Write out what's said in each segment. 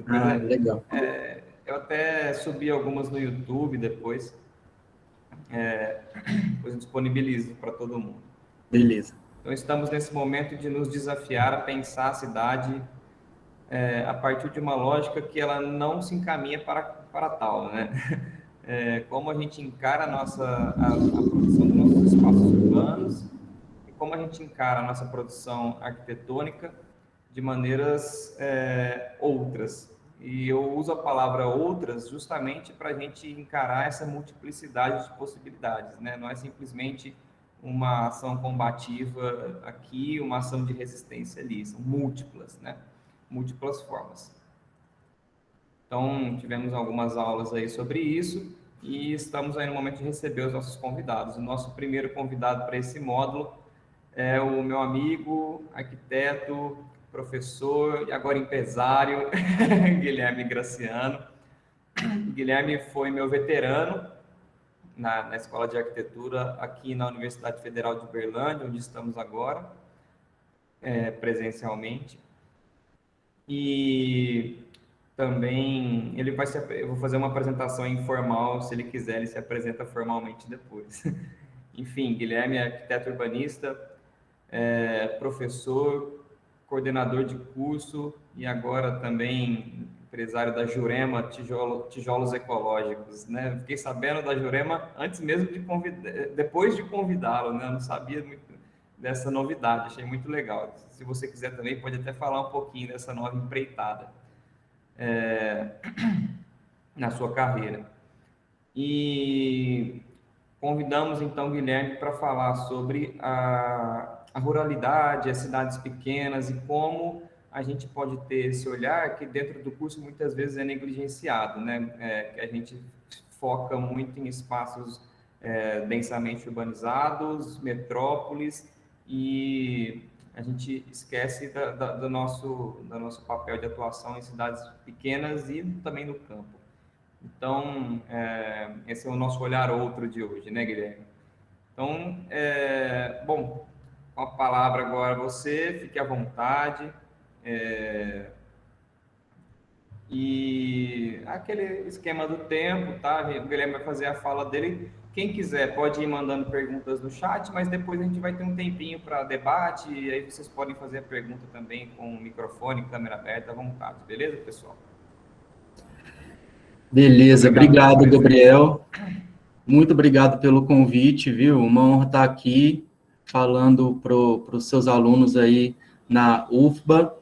Pois Ah, legal. eu até subi algumas no YouTube depois, depois disponibilizo para todo mundo. Beleza. Então, estamos nesse momento de nos desafiar a pensar a cidade a partir de uma lógica que ela não se encaminha para tal, né? Como a gente encara a produção dos nossos espaços urbanos e como a gente encara a nossa produção arquitetônica de maneiras outras. E eu uso a palavra outras justamente para a gente encarar essa multiplicidade de possibilidades, né? Não é simplesmente uma ação combativa aqui, uma ação de resistência ali, são múltiplas, né? Múltiplas formas. Então, tivemos algumas aulas aí sobre isso e estamos aí no momento de receber os nossos convidados. O nosso primeiro convidado para esse módulo é o meu amigo, arquiteto, professor e agora empresário, Guilherme Graciano. Guilherme foi meu veterano na Escola de Arquitetura aqui na Universidade Federal de Uberlândia, onde estamos agora, presencialmente. E também eu vou fazer uma apresentação informal, se ele quiser, ele se apresenta formalmente depois. Enfim, Guilherme é arquiteto urbanista, professor, coordenador de curso e agora também empresário da Jurema Tijolos Ecológicos, né? Fiquei sabendo da Jurema antes mesmo depois de convidá-lo, né? Eu não sabia muito dessa novidade, achei muito legal. Se você quiser também, pode até falar um pouquinho dessa nova empreitada na sua carreira. E convidamos então o Guilherme para falar sobre a ruralidade, as cidades pequenas e como a gente pode ter esse olhar que dentro do curso muitas vezes é negligenciado, né? Que a gente foca muito em espaços densamente urbanizados, metrópoles, e a gente esquece do nosso papel de atuação em cidades pequenas e também no campo. Então, esse é o nosso olhar outro de hoje, né, Guilherme? Então, bom, com a palavra agora você, fique à vontade. E aquele esquema do tempo, tá? O Guilherme vai fazer a fala dele. Quem quiser pode ir mandando perguntas no chat, mas depois a gente vai ter um tempinho para debate e aí vocês podem fazer a pergunta também com o microfone, câmera aberta à vontade, beleza, pessoal? Beleza, Obrigado pela obrigado, presença. Gabriel. Muito obrigado pelo convite, viu? Uma honra estar aqui falando para os seus alunos aí na UFBA.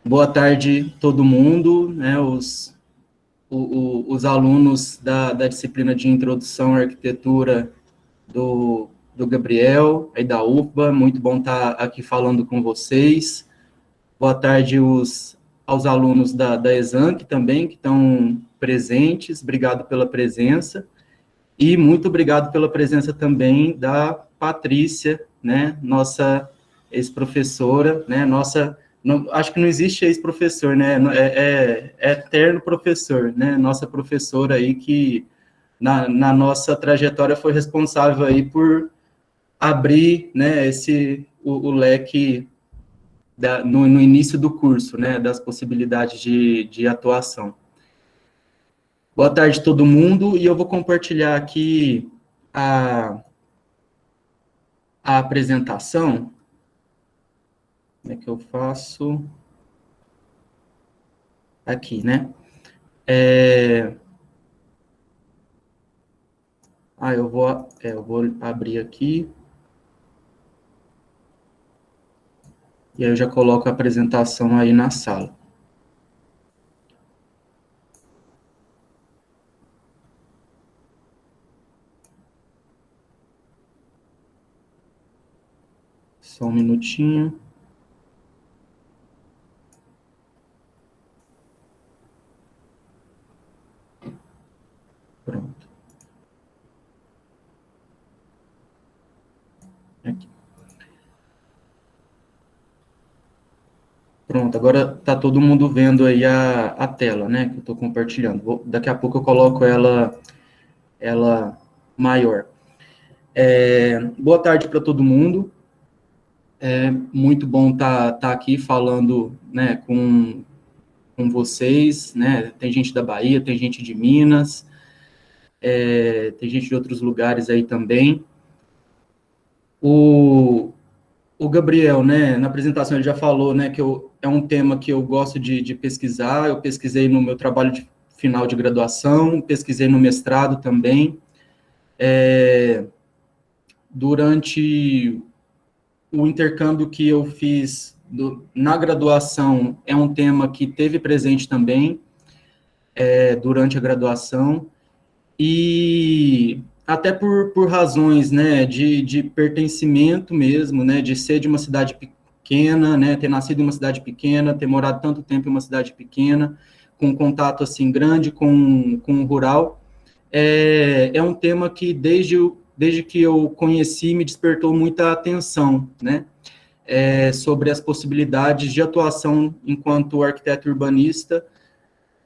Boa tarde, todo mundo, né? Os alunos da disciplina de Introdução à Arquitetura do Gabriel, aí da UFBA. Muito bom estar aqui falando com vocês. Boa tarde aos alunos da Exanc também, que estão presentes. Obrigado pela presença. E muito obrigado pela presença também da Patrícia, né, nossa ex-professora, né, acho que não existe ex-professor, né, é eterno professor, né, nossa professora aí que na nossa trajetória foi responsável aí por abrir, né, o leque no início do curso, né, das possibilidades de atuação. Boa tarde, todo mundo, e eu vou compartilhar aqui a apresentação. Como é que eu faço? Aqui, né? Eu vou abrir aqui. E aí eu já coloco a apresentação aí na sala. Só um minutinho. Pronto. Aqui. Pronto, agora está todo mundo vendo aí a tela, né, que eu estou compartilhando. Daqui a pouco eu coloco ela maior. Boa tarde para todo mundo. É muito bom estar aqui falando, né, com com vocês, né? Tem gente da Bahia, tem gente de Minas, tem gente de outros lugares aí também. O Gabriel, né, na apresentação ele já falou, né, que é um tema que eu gosto de pesquisar. Eu pesquisei no meu trabalho de final de graduação, pesquisei no mestrado também. Durante o intercâmbio que eu fiz na graduação, é um tema que teve presente também durante a graduação, e até por razões, né, de pertencimento mesmo, né, de ser de uma cidade pequena, né, ter nascido em uma cidade pequena, ter morado tanto tempo em uma cidade pequena, com um contato, assim, grande com o rural, é um tema que, desde que eu conheci, me despertou muita atenção, né, sobre as possibilidades de atuação enquanto arquiteto urbanista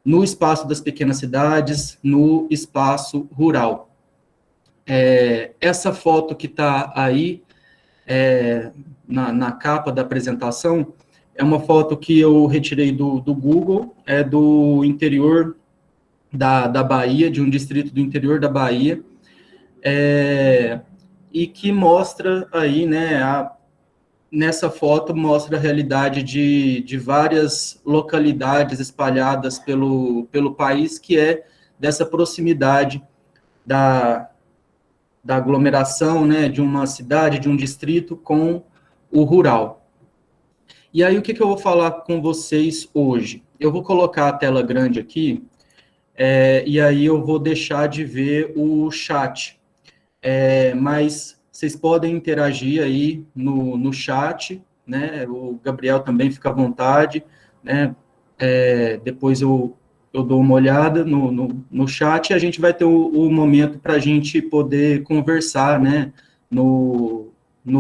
no espaço das pequenas cidades, no espaço rural. Essa foto que está aí na capa da apresentação é uma foto que eu retirei do Google, é do interior da Bahia, de um distrito do interior da Bahia, e que mostra aí, né, nessa foto mostra a realidade de várias localidades espalhadas pelo país, que é dessa proximidade da aglomeração, né, de uma cidade, de um distrito com o rural. E aí, o que eu vou falar com vocês hoje? Eu vou colocar a tela grande aqui, e aí eu vou deixar de ver o chat, mas vocês podem interagir aí no chat, né, o Gabriel também fica à vontade, né, depois eu dou uma olhada no chat e a gente vai ter o momento para a gente poder conversar, né, no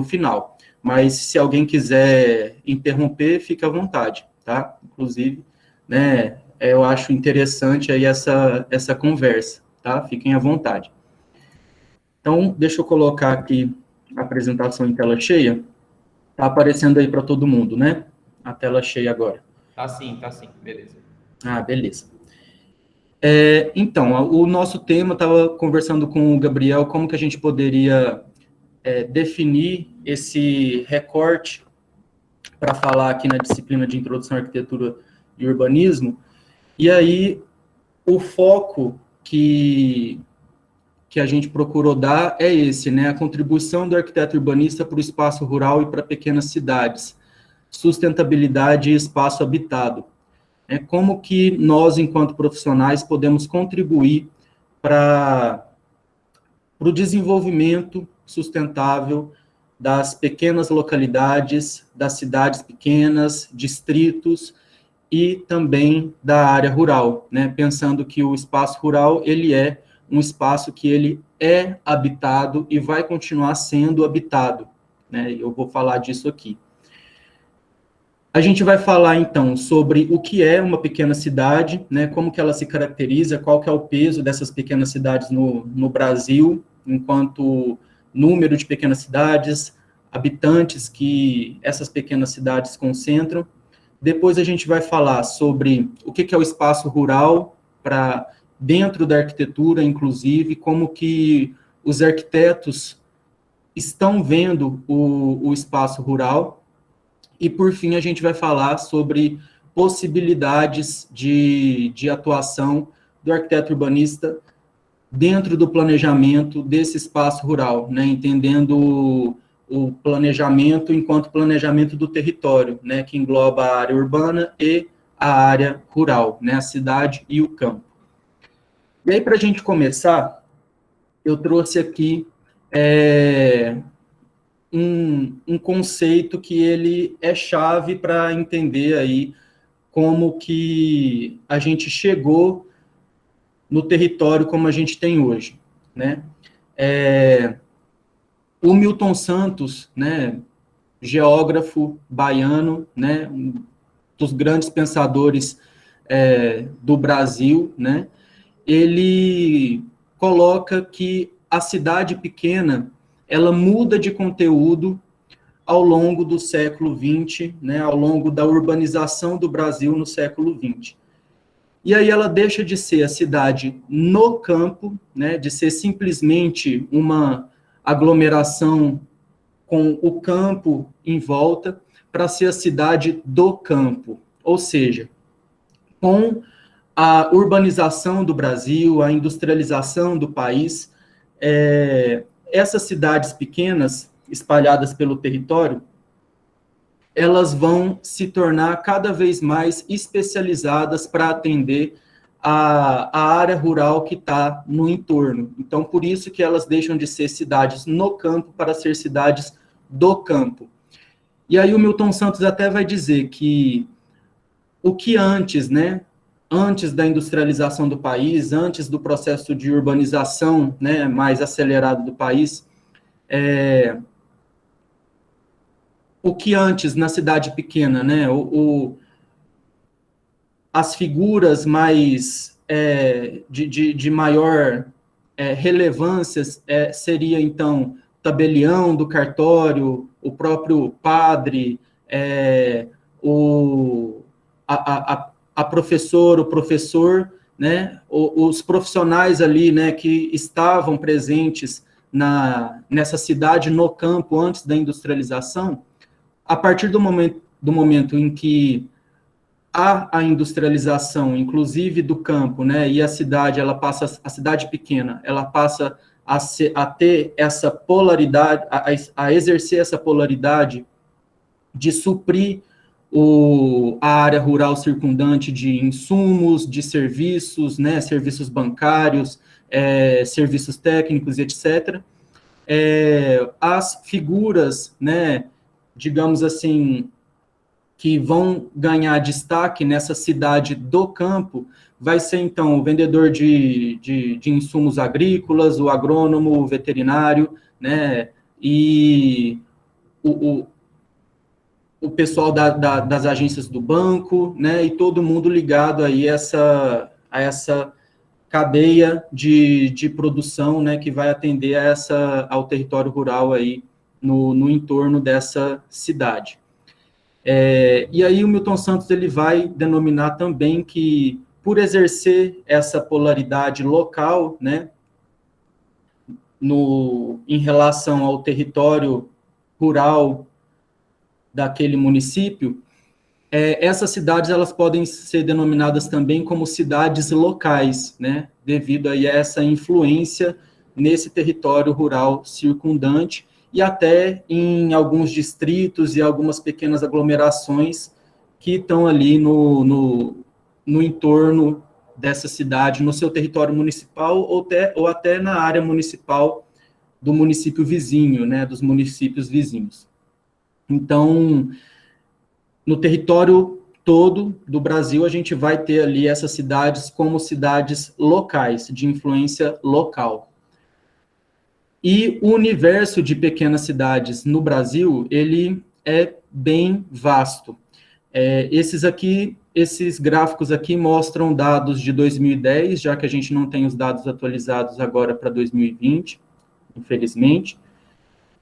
final. Mas se alguém quiser interromper, fica à vontade, tá? Inclusive, né, eu acho interessante aí essa conversa, tá? Fiquem à vontade. Então, deixa eu colocar aqui a apresentação em tela cheia. Tá aparecendo aí para todo mundo, né? A tela cheia agora. Tá sim, beleza. Ah, beleza. Então, o nosso tema, estava conversando com o Gabriel, como que a gente poderia definir esse recorte para falar aqui na disciplina de Introdução à Arquitetura e Urbanismo, e aí o foco que a gente procurou dar é esse, né, a contribuição do arquiteto urbanista para o espaço rural e para pequenas cidades, sustentabilidade e espaço habitado. Como que nós, enquanto profissionais, podemos contribuir para o desenvolvimento sustentável das pequenas localidades, das cidades pequenas, distritos e também da área rural, né? Pensando que o espaço rural, ele é um espaço que ele é habitado e vai continuar sendo habitado, né? Eu vou falar disso aqui. A gente vai falar, então, sobre o que é uma pequena cidade, né, como que ela se caracteriza, qual que é o peso dessas pequenas cidades no Brasil, enquanto número de pequenas cidades, habitantes que essas pequenas cidades concentram. Depois a gente vai falar sobre o que é o espaço rural, para dentro da arquitetura, inclusive, como que os arquitetos estão vendo o espaço rural. E, por fim, a gente vai falar sobre possibilidades de atuação do arquiteto urbanista dentro do planejamento desse espaço rural, né, entendendo o planejamento enquanto planejamento do território, né, que engloba a área urbana e a área rural, né, a cidade e o campo. E aí, para a gente começar, eu trouxe aqui um conceito que ele é chave para entender aí como que a gente chegou no território como a gente tem hoje, né? O Milton Santos, né, geógrafo baiano, né, um dos grandes pensadores do Brasil, né, ele coloca que a cidade pequena, ela muda de conteúdo ao longo do século XX, né, ao longo da urbanização do Brasil no século XX. E aí ela deixa de ser a cidade no campo, né, de ser simplesmente uma aglomeração com o campo em volta, para ser a cidade do campo. Ou seja, com a urbanização do Brasil, a industrialização do país, essas cidades pequenas, espalhadas pelo território, elas vão se tornar cada vez mais especializadas para atender a área rural que está no entorno. Então, por isso que elas deixam de ser cidades no campo para ser cidades do campo. E aí o Milton Santos até vai dizer que o que antes, né, antes da industrialização do país, antes do processo de urbanização, né, mais acelerado do país, o que antes na cidade pequena, né, as figuras mais de maior relevância seria, então, o tabelião do cartório, o próprio padre, a professora, o professor, né, os profissionais ali, né, que estavam presentes nessa cidade, no campo, antes da industrialização. A partir do momento em que há a industrialização, inclusive do campo, né, e a cidade pequena, ela passa a ter essa polaridade, a exercer essa polaridade de suprir a área rural circundante de insumos, de serviços, né, serviços bancários, serviços técnicos, etc. As figuras, né, digamos assim, que vão ganhar destaque nessa cidade do campo, vai ser, então, o vendedor de insumos agrícolas, o agrônomo, o veterinário, né, e o pessoal das agências do banco, né, e todo mundo ligado aí a essa cadeia de produção, né, que vai atender ao território rural aí no entorno dessa cidade. E aí o Milton Santos ele vai denominar também que, por exercer essa polaridade local, né, em relação ao território rural daquele município, essas cidades elas podem ser denominadas também como cidades locais, né, devido aí a essa influência nesse território rural circundante, e até em alguns distritos e algumas pequenas aglomerações que estão ali no entorno dessa cidade, no seu território municipal, ou até na área municipal do município vizinho, né, dos municípios vizinhos. Então, no território todo do Brasil, a gente vai ter ali essas cidades como cidades locais, de influência local. E o universo de pequenas cidades no Brasil, ele é bem vasto. Esses gráficos aqui mostram dados de 2010, já que a gente não tem os dados atualizados agora para 2020, infelizmente.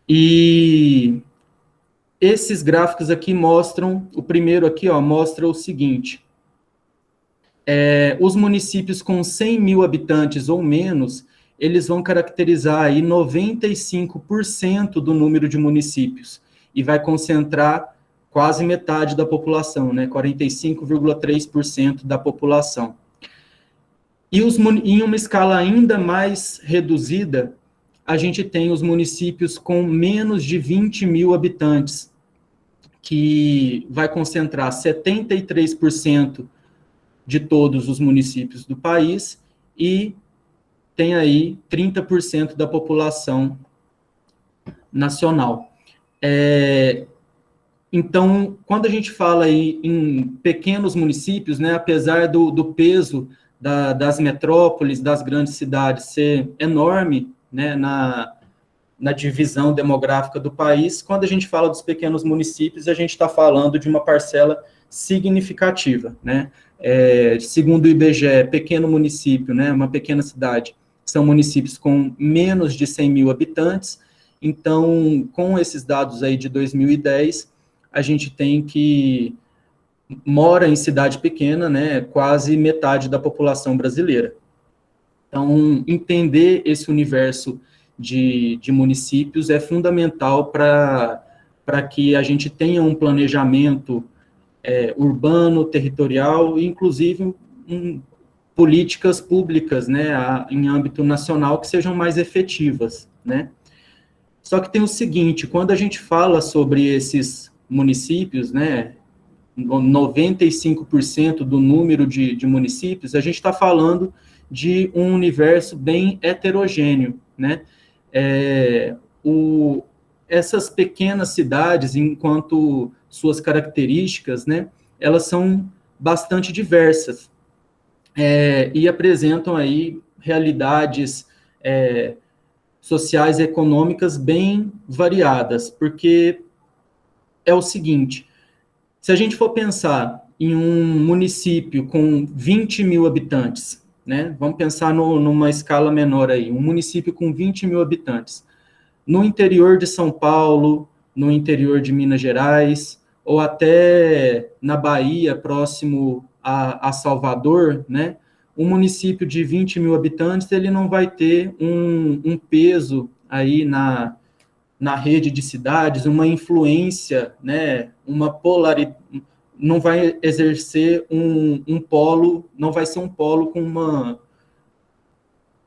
E esses gráficos aqui mostram, o primeiro aqui, ó, mostra o seguinte: os municípios com 100 mil habitantes ou menos, eles vão caracterizar aí 95% do número de municípios, e vai concentrar quase metade da população, né, 45,3% da população. E em uma escala ainda mais reduzida, a gente tem os municípios com menos de 20 mil habitantes, que vai concentrar 73% de todos os municípios do país, e tem aí 30% da população nacional. Então, quando a gente fala aí em pequenos municípios, né, apesar do peso das metrópoles, das grandes cidades ser enorme, né, na divisão demográfica do país, quando a gente fala dos pequenos municípios, a gente está falando de uma parcela significativa, né? Segundo o IBGE, pequeno município, né, uma pequena cidade, são municípios com menos de 100 mil habitantes, Então, com esses dados aí de 2010, a gente tem que mora em cidade pequena, né, quase metade da população brasileira. Então, entender esse universo de municípios é fundamental para que a gente tenha um planejamento urbano, territorial, e inclusive políticas públicas, né, em âmbito nacional que sejam mais efetivas, né. Só que tem o seguinte, quando a gente fala sobre esses municípios, né, 95% do número de municípios, a gente está falando de um universo bem heterogêneo, né? Essas pequenas cidades, enquanto suas características, né, elas são bastante diversas, e apresentam aí realidades sociais e econômicas bem variadas, porque é o seguinte, se a gente for pensar em um município com 20 mil habitantes, né, vamos pensar numa escala menor aí, um município com 20 mil habitantes, no interior de São Paulo, no interior de Minas Gerais, ou até na Bahia, próximo a Salvador, né, um município de 20 mil habitantes, ele não vai ter um peso aí na rede de cidades, uma influência, né, uma polaridade, não vai exercer um polo, não vai ser um polo com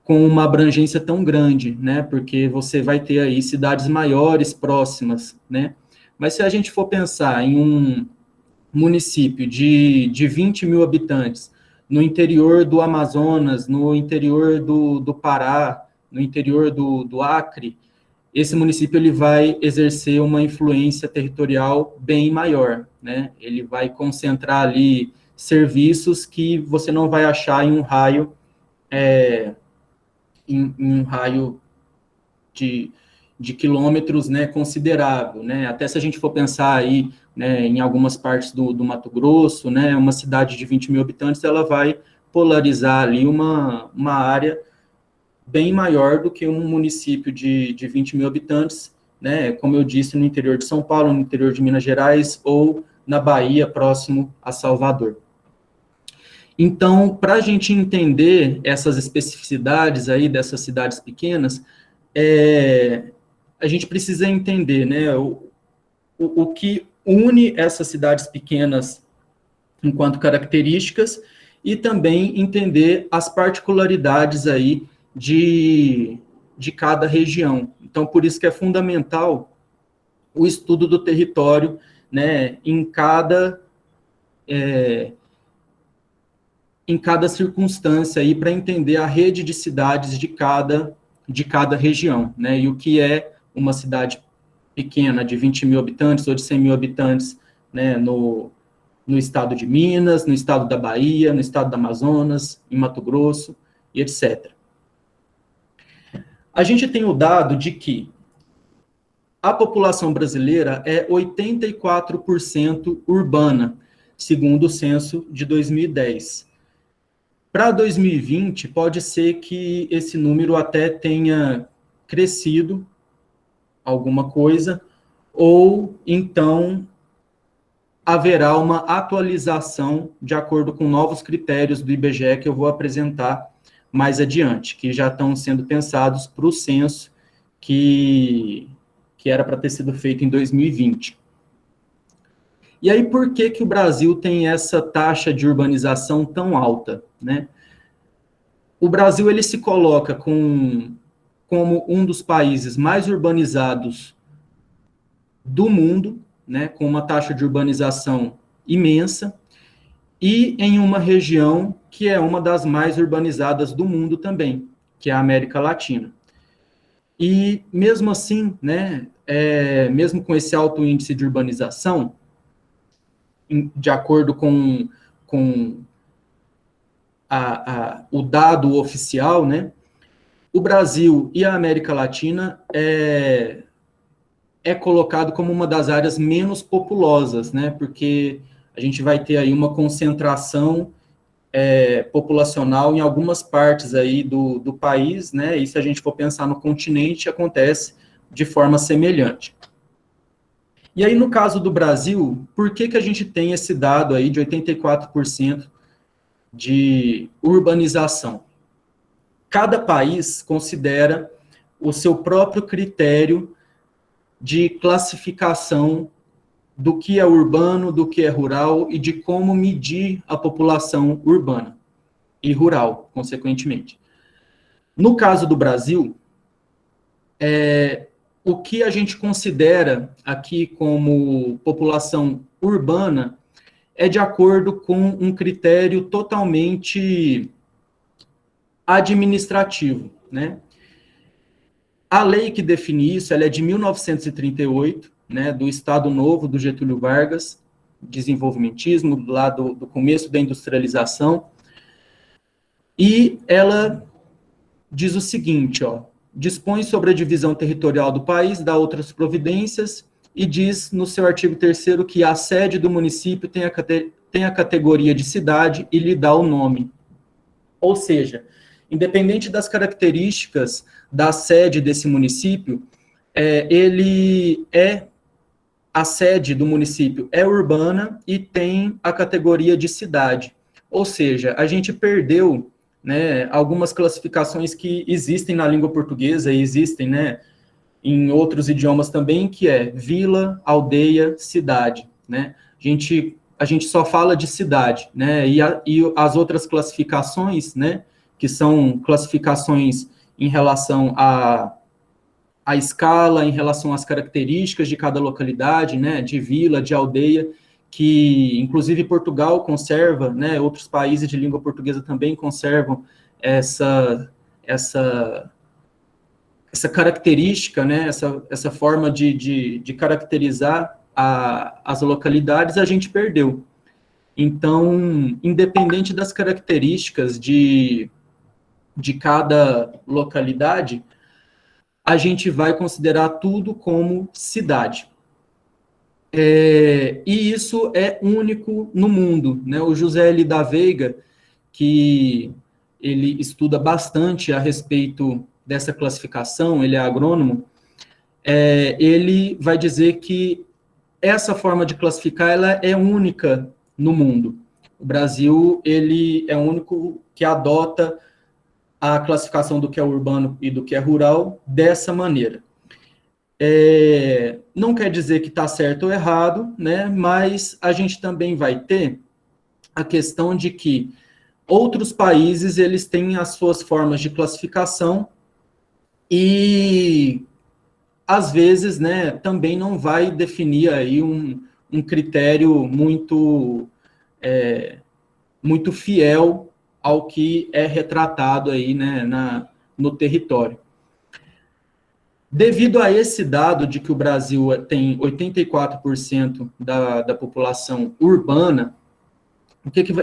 uma abrangência tão grande, né, porque você vai ter aí cidades maiores próximas, né, mas se a gente for pensar em um município de 20 mil habitantes, no interior do Amazonas, no interior do Pará, no interior do Acre, esse município ele vai exercer uma influência territorial bem maior, né? Ele vai concentrar ali serviços que você não vai achar em um raio, em um raio de quilômetros, né, considerável, né? Até se a gente for pensar aí, né, em algumas partes do Mato Grosso, né, uma cidade de 20 mil habitantes, ela vai polarizar ali uma área bem maior do que um município de 20 mil habitantes, né, como eu disse, no interior de São Paulo, no interior de Minas Gerais, ou na Bahia, próximo a Salvador. Então, para a gente entender essas especificidades aí dessas cidades pequenas, a gente precisa entender, né, o que une essas cidades pequenas enquanto características e também entender as particularidades aí de cada região. Então, por isso que é fundamental o estudo do território, né, em cada circunstância aí para entender a rede de cidades de cada região, né, e o que é uma cidade pequena de 20 mil habitantes ou de 100 mil habitantes, né, no estado de Minas, no estado da Bahia, no estado do Amazonas, em Mato Grosso, e etc. A gente tem o dado de que a população brasileira é 84% urbana, segundo o censo de 2010. Para 2020, pode ser que esse número até tenha crescido alguma coisa, ou então haverá uma atualização de acordo com novos critérios do IBGE que eu vou apresentar mais adiante, que já estão sendo pensados para o censo que era para ter sido feito em 2020. E aí, por que o Brasil tem essa taxa de urbanização tão alta, né? O Brasil, ele se coloca como um dos países mais urbanizados do mundo, né, com uma taxa de urbanização imensa, e em uma região que é uma das mais urbanizadas do mundo também, que é a América Latina. E mesmo assim, né, mesmo com esse alto índice de urbanização, de acordo com o dado oficial, né, o Brasil e a América Latina é colocado como uma das áreas menos populosas, né, porque a gente vai ter aí uma concentração populacional em algumas partes aí do país, né, e se a gente for pensar no continente, acontece de forma semelhante. E aí, no caso do Brasil, por que a gente tem esse dado aí de 84% de urbanização? Cada país considera o seu próprio critério de classificação do que é urbano, do que é rural e de como medir a população urbana e rural, consequentemente. No caso do Brasil, o que a gente considera aqui como população urbana é de acordo com um critério totalmente administrativo, né? A lei que define isso, ela é de 1938, né, do Estado Novo, do Getúlio Vargas, desenvolvimentismo, lá do começo da industrialização, e ela diz o seguinte, ó, dispõe sobre a divisão territorial do país, dá outras providências, e diz no seu artigo 3º que a sede do município tem a categoria de cidade e lhe dá o nome. Ou seja, independente das características da sede desse município, a sede do município é urbana e tem a categoria de cidade. Ou seja, a gente perdeu, né, algumas classificações que existem na língua portuguesa e existem, né, em outros idiomas também, que é vila, aldeia, cidade, né? A gente só fala de cidade, né? E as outras classificações, né, que são classificações em relação à escala, em relação às características de cada localidade, né, de vila, de aldeia, que inclusive Portugal conserva, né, outros países de língua portuguesa também conservam essa característica, né, essa forma de caracterizar as localidades, a gente perdeu. Então, independente das características de cada localidade, a gente vai considerar tudo como cidade. E isso é único no mundo, né? O José L. da Veiga, que ele estuda bastante a respeito dessa classificação, ele é agrônomo, ele vai dizer que essa forma de classificar ela é única no mundo. O Brasil, ele é o único que adota a classificação do que é urbano e do que é rural dessa maneira. Não quer dizer que está certo ou errado, né? Mas a gente também vai ter a questão de que outros países eles têm as suas formas de classificação e às vezes, né, também não vai definir aí um critério muito muito fiel ao que é retratado aí, né, no território. Devido a esse dado de que o Brasil tem 84% da população urbana,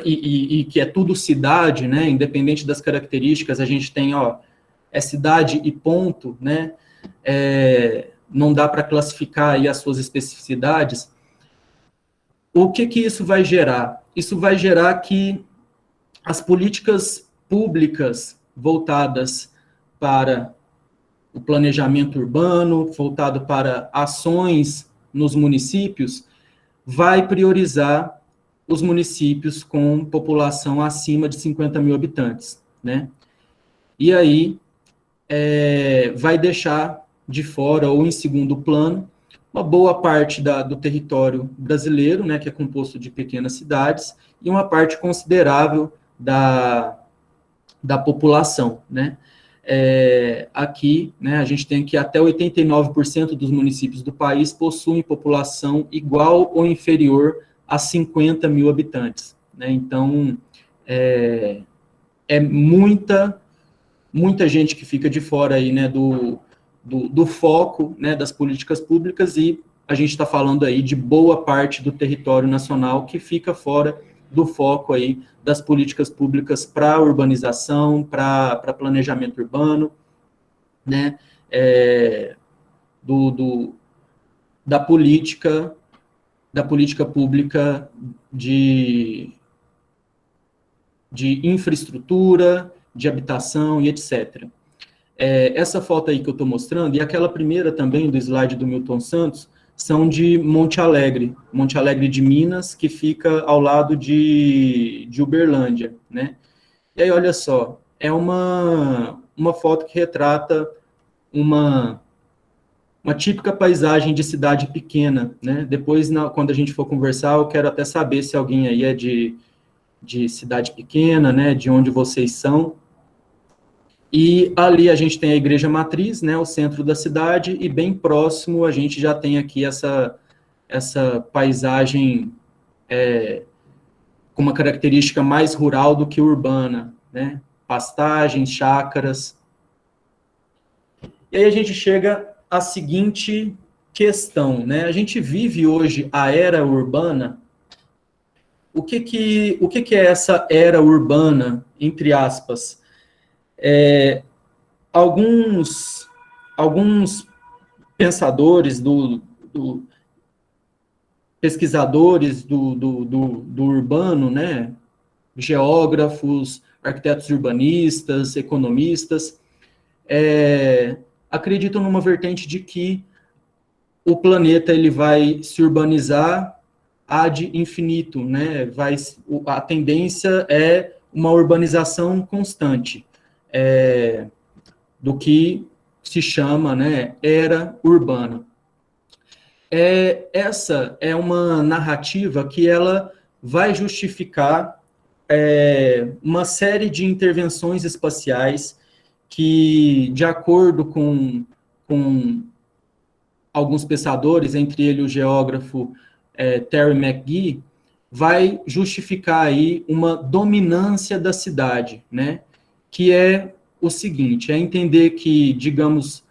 e que é tudo cidade, né, independente das características, a gente tem, ó, é cidade e ponto, né, não dá para classificar aí as suas especificidades. O que isso vai gerar? Isso vai gerar que as políticas públicas voltadas para o planejamento urbano, voltado para ações nos municípios, vai priorizar os municípios com população acima de 50 mil habitantes, né? E aí vai deixar de fora ou em segundo plano uma boa parte do território brasileiro, né, que é composto de pequenas cidades, e uma parte considerável da população, né? Aqui, né, a gente tem que até 89% dos municípios do país possuem população igual ou inferior a 50 mil habitantes, né? Então, muita gente que fica de fora aí, né, do foco, né, das políticas públicas, e a gente está falando aí de boa parte do território nacional que fica fora do foco aí das políticas públicas para urbanização, para planejamento urbano, né, da política pública de infraestrutura, de habitação e etc. Essa foto aí que eu estou mostrando, e aquela primeira também do slide do Milton Santos, são de Monte Alegre de Minas, que fica ao lado de Uberlândia, né? E aí, olha só, é uma foto que retrata uma típica paisagem de cidade pequena, né? Depois, quando a gente for conversar, eu quero até saber se alguém aí é de cidade pequena, né? De onde vocês são. E ali a gente tem a igreja matriz, né? O centro da cidade, e bem próximo a gente já tem aqui essa paisagem com uma característica mais rural do que urbana, né? Pastagens, chácaras. E aí a gente chega à seguinte questão, né? A gente vive hoje a era urbana. O que é essa era urbana, entre aspas? Alguns pensadores, pesquisadores do urbano, né? Geógrafos, arquitetos urbanistas, economistas, acreditam numa vertente de que o planeta ele vai se urbanizar ad infinito, né? A tendência é uma urbanização constante do que se chama, né, era urbana. Essa é uma narrativa que ela vai justificar uma série de intervenções espaciais que, de acordo com alguns pensadores, entre eles o geógrafo Terry McGee, vai justificar aí uma dominância da cidade, né? Que é o seguinte, é entender que, digamos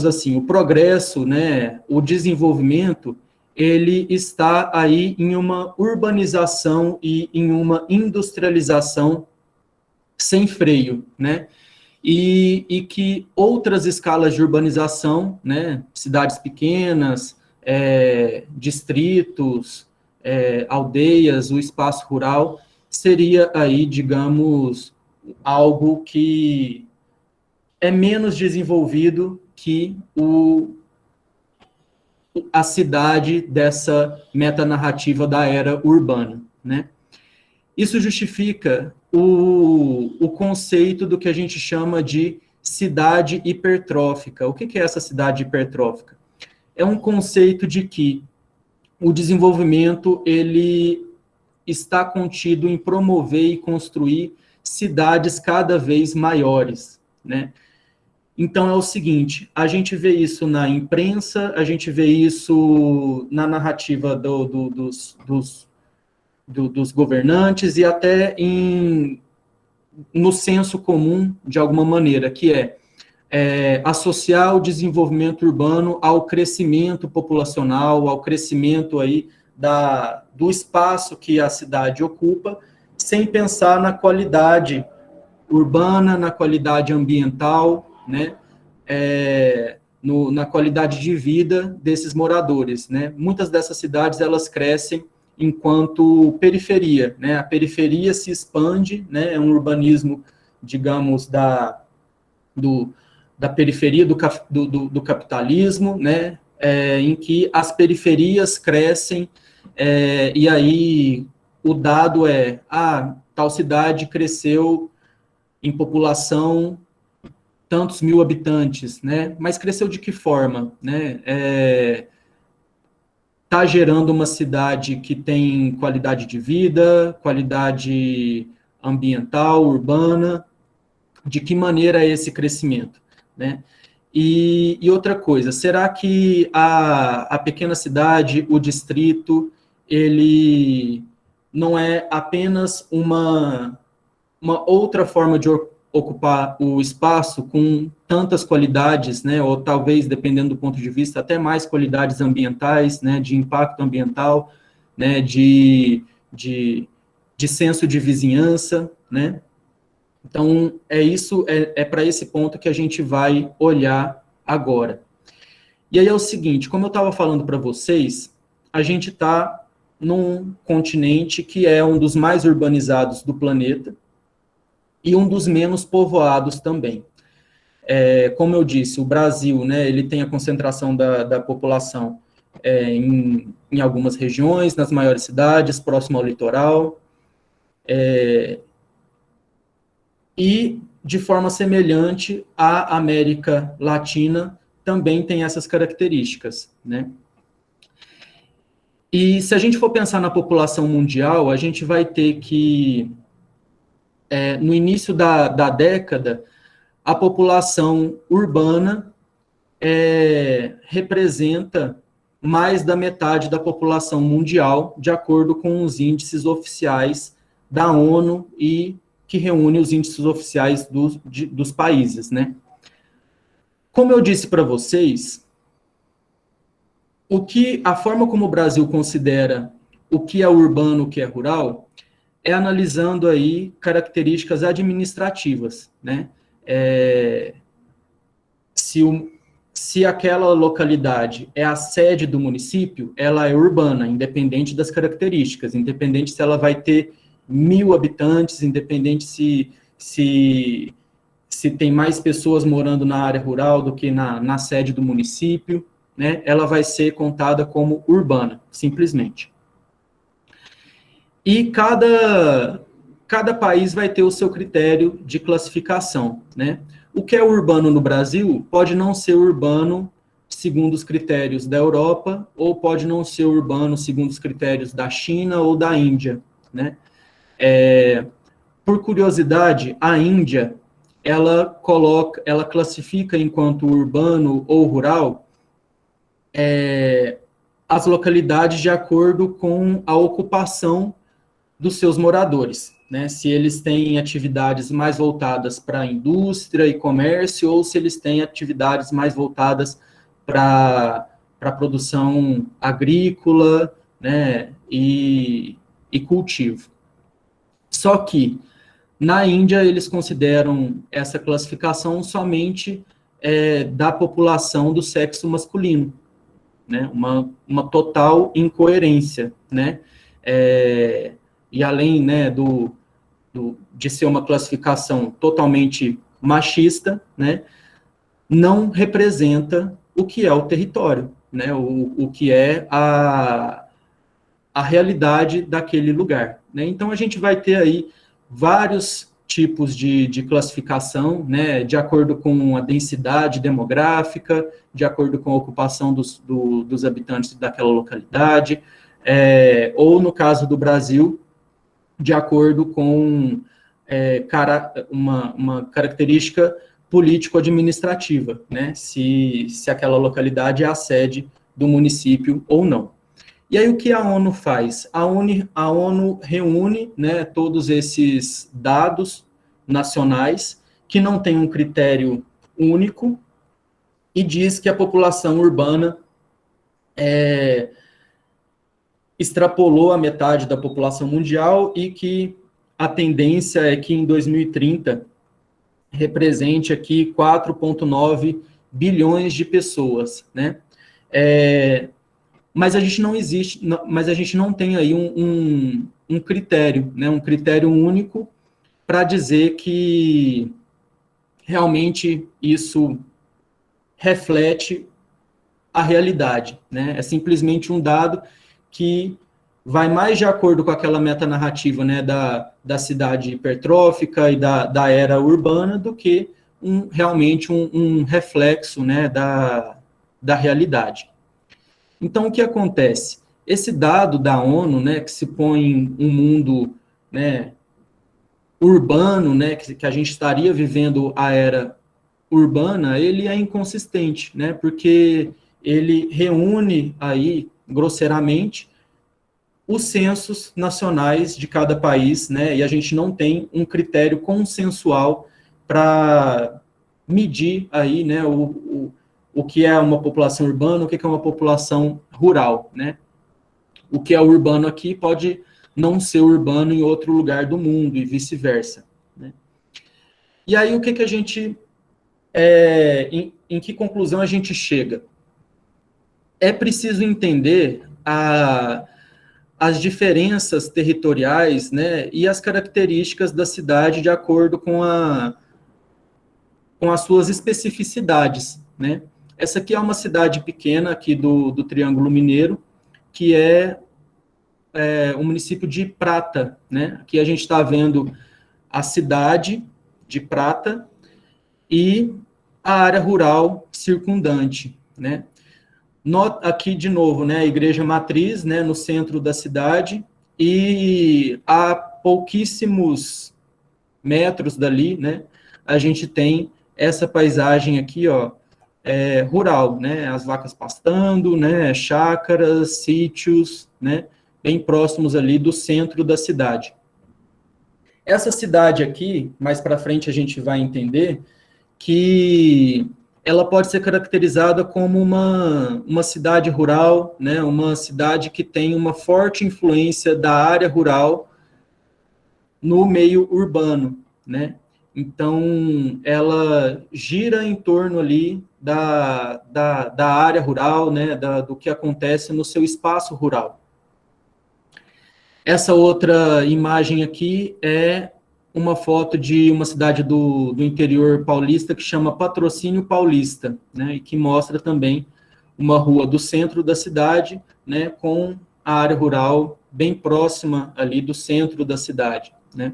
assim, o progresso, né, o desenvolvimento, ele está aí em uma urbanização e em uma industrialização sem freio, né? E que outras escalas de urbanização, né, cidades pequenas, distritos, aldeias, o espaço rural, seria aí, digamos, algo que é menos desenvolvido que a cidade dessa metanarrativa da era urbana, né? Isso justifica o conceito do que a gente chama de cidade hipertrófica. O que é essa cidade hipertrófica? É um conceito de que o desenvolvimento ele está contido em promover e construir cidades cada vez maiores, né? Então é o seguinte, a gente vê isso na imprensa, a gente vê isso na narrativa dos governantes e até no senso comum, de alguma maneira, que associar o desenvolvimento urbano ao crescimento populacional, ao crescimento aí do espaço que a cidade ocupa, sem pensar na qualidade urbana, na qualidade ambiental, né? Na qualidade de vida desses moradores, né? Muitas dessas cidades, elas crescem enquanto periferia, né? A periferia se expande, né? É um urbanismo, digamos, da periferia do capitalismo, né? Em que as periferias crescem, e aí o dado tal cidade cresceu em população tantos mil habitantes, né? Mas cresceu de que forma, né? Está gerando uma cidade que tem qualidade de vida, qualidade ambiental, urbana, de que maneira é esse crescimento, né? E outra coisa, será que a pequena cidade, o distrito, ele não é apenas uma outra forma de ocupar o espaço com tantas qualidades, né, ou talvez, dependendo do ponto de vista, até mais qualidades ambientais, né, de impacto ambiental, né, de senso de vizinhança, né? Então, é para esse ponto que a gente vai olhar agora. E aí é o seguinte, como eu estava falando para vocês, a gente está num continente que é um dos mais urbanizados do planeta, e um dos menos povoados também. Como eu disse, o Brasil, né, ele tem a concentração da população em algumas regiões, nas maiores cidades, próximo ao litoral, e, de forma semelhante, a América Latina também tem essas características, né? E se a gente for pensar na população mundial, a gente vai ter que, no início da década, a população urbana representa mais da metade da população mundial, de acordo com os índices oficiais da ONU e que reúne os índices oficiais dos países, né? Como eu disse para vocês, a forma como o Brasil considera o que é urbano, o que é rural, é analisando aí características administrativas, né? Se aquela localidade é a sede do município, ela é urbana, independente das características, independente se ela vai ter 1.000 habitantes, independente se tem mais pessoas morando na área rural do que na sede do município, né? Ela vai ser contada como urbana, simplesmente. E cada país vai ter o seu critério de classificação, né? O que é urbano no Brasil pode não ser urbano segundo os critérios da Europa, ou pode não ser urbano segundo os critérios da China ou da Índia, né? Por curiosidade, a Índia, ela classifica enquanto urbano ou rural as localidades de acordo com a ocupação dos seus moradores, né? Se eles têm atividades mais voltadas para a indústria e comércio, ou se eles têm atividades mais voltadas para a produção agrícola, né? E cultivo. Só que, na Índia, eles consideram essa classificação somente da população do sexo masculino, né? Uma total incoerência, né? E além, né, de ser uma classificação totalmente machista, né, não representa o que é o território, né, o que é a realidade daquele lugar, né. Então, a gente vai ter aí vários tipos de classificação, né, de acordo com a densidade demográfica, de acordo com a ocupação dos habitantes daquela localidade, ou, no caso do Brasil, de acordo com uma característica político-administrativa, né? Se aquela localidade é a sede do município ou não. E aí, o que a ONU faz? A ONU reúne, né, todos esses dados nacionais, que não tem um critério único, e diz que a população urbana extrapolou a metade da população mundial e que a tendência é que em 2030 represente aqui 4,9 bilhões de pessoas, né? Mas a gente não tem aí um critério, né? Um critério único para dizer que realmente isso reflete a realidade, né? É simplesmente um dado que vai mais de acordo com aquela metanarrativa, né, da cidade hipertrófica e da era urbana, do que realmente um reflexo, né, da realidade. Então, o que acontece? Esse dado da ONU, né, que se põe um mundo, né, urbano, né, que a gente estaria vivendo a era urbana, ele é inconsistente, né, porque ele reúne aí, grosseiramente, os censos nacionais de cada país, né, e a gente não tem um critério consensual para medir aí, né, o que é uma população urbana, o que é uma população rural, né. O que é urbano aqui pode não ser urbano em outro lugar do mundo e vice-versa, né. E aí, o que a gente, em que conclusão a gente chega? É preciso entender as diferenças territoriais, né, e as características da cidade de acordo com com as suas especificidades, né? Essa aqui é uma cidade pequena aqui do Triângulo Mineiro, que é o município de Prata, né? Aqui a gente está vendo a cidade de Prata e a área rural circundante, né? Aqui, de novo, né, a igreja matriz, né, no centro da cidade, e a pouquíssimos metros dali, né, a gente tem essa paisagem aqui, ó, rural, né, as vacas pastando, né, chácaras, sítios, né, bem próximos ali do centro da cidade. Essa cidade aqui, mais para frente a gente vai entender que ela pode ser caracterizada como uma cidade rural, né, uma cidade que tem uma forte influência da área rural no meio urbano, né? Então, ela gira em torno ali da área rural, né, do que acontece no seu espaço rural. Essa outra imagem aqui é uma foto de uma cidade do interior paulista que chama Patrocínio Paulista, né, e que mostra também uma rua do centro da cidade, né, com a área rural bem próxima ali do centro da cidade, né.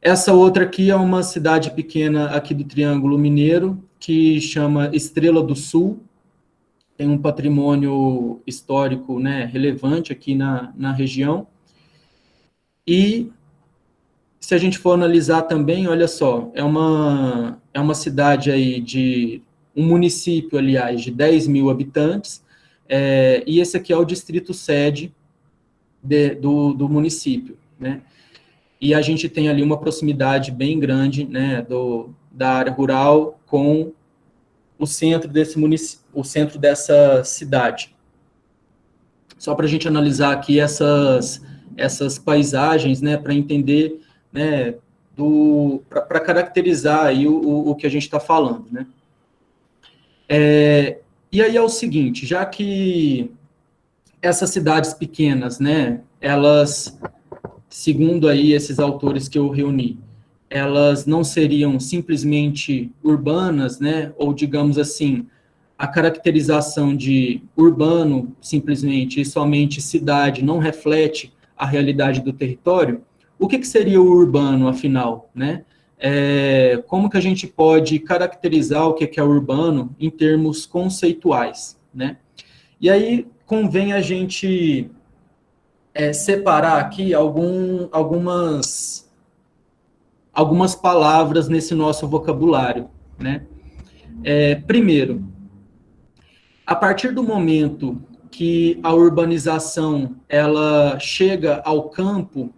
Essa outra aqui é uma cidade pequena aqui do Triângulo Mineiro, que chama Estrela do Sul, tem um patrimônio histórico, né, relevante aqui na região, e se a gente for analisar também, olha só, é uma cidade aí um município, aliás, de 10 mil habitantes, e esse aqui é o distrito sede do município, né? E a gente tem ali uma proximidade bem grande, né, da área rural com o centro desse município, o centro dessa cidade. Só para a gente analisar aqui essas paisagens, né, para entender, né, para caracterizar aí o que a gente está falando, né. E aí é o seguinte, já que essas cidades pequenas, né, elas, segundo aí esses autores que eu reuni, elas não seriam simplesmente urbanas, né, ou digamos assim, a caracterização de urbano, simplesmente, e somente cidade, não reflete a realidade do território. O que seria o urbano, afinal, né? Como que a gente pode caracterizar o que é urbano em termos conceituais, né? E aí convém a gente separar aqui algumas palavras nesse nosso vocabulário, né? Primeiro, a partir do momento que a urbanização ela chega ao campo,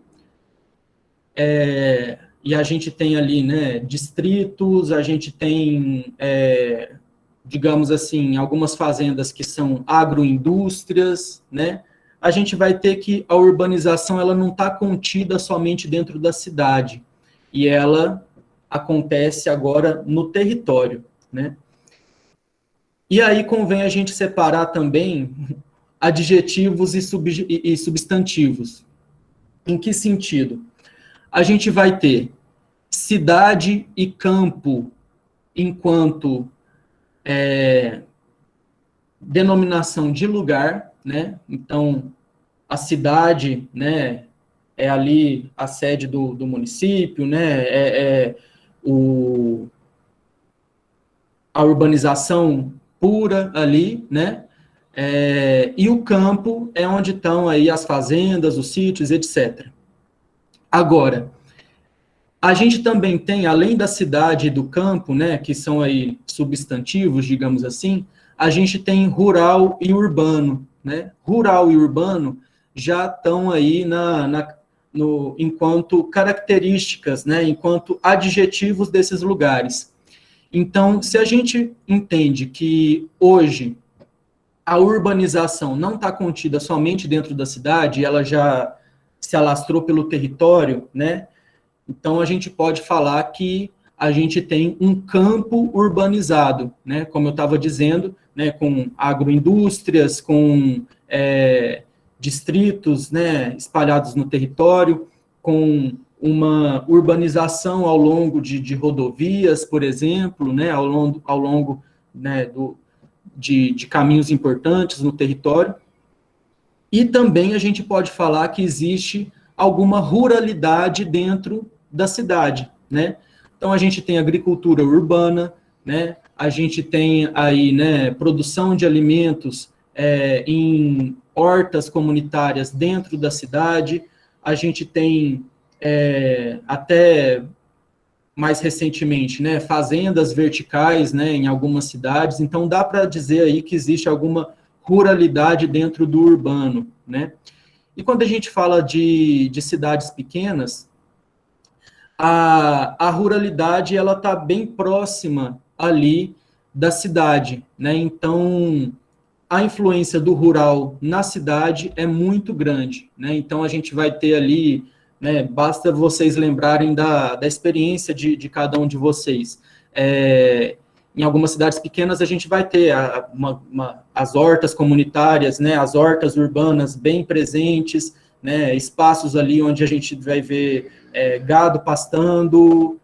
e a gente tem ali, né, distritos, a gente tem, digamos assim, algumas fazendas que são agroindústrias, né, a gente vai ter que a urbanização ela não está contida somente dentro da cidade, e ela acontece agora no território, né. E aí convém a gente separar também adjetivos e substantivos. Em que sentido? A gente vai ter cidade e campo enquanto denominação de lugar, né? Então, a cidade, né, é ali a sede do município, né? A urbanização pura ali, né? E o campo é onde estão aí as fazendas, os sítios, etc. Agora, a gente também tem, além da cidade e do campo, né, que são aí substantivos, digamos assim, a gente tem rural e urbano, né? Rural e urbano já estão aí enquanto características, né, enquanto adjetivos desses lugares. Então, se a gente entende que hoje a urbanização não está contida somente dentro da cidade, ela já se alastrou pelo território, né? Então, a gente pode falar que a gente tem um campo urbanizado, né? Como eu estava dizendo, né? Com agroindústrias, com distritos, né? Espalhados no território, com uma urbanização ao longo de rodovias, por exemplo, né, ao longo né, de caminhos importantes no território. E também a gente pode falar que existe alguma ruralidade dentro da cidade, né? Então, a gente tem agricultura urbana, né? A gente tem aí, né, produção de alimentos em hortas comunitárias dentro da cidade, a gente tem até mais recentemente, né, fazendas verticais, né, em algumas cidades. Então, dá para dizer aí que existe alguma ruralidade dentro do urbano, né? E quando a gente fala de cidades pequenas, a ruralidade, ela está bem próxima ali da cidade, né? Então, a influência do rural na cidade é muito grande, né? Então, a gente vai ter ali, né, basta vocês lembrarem da experiência de cada um de vocês. Em algumas cidades pequenas, a gente vai ter as hortas comunitárias, né, as hortas urbanas bem presentes, né, espaços ali onde a gente vai ver gado pastando,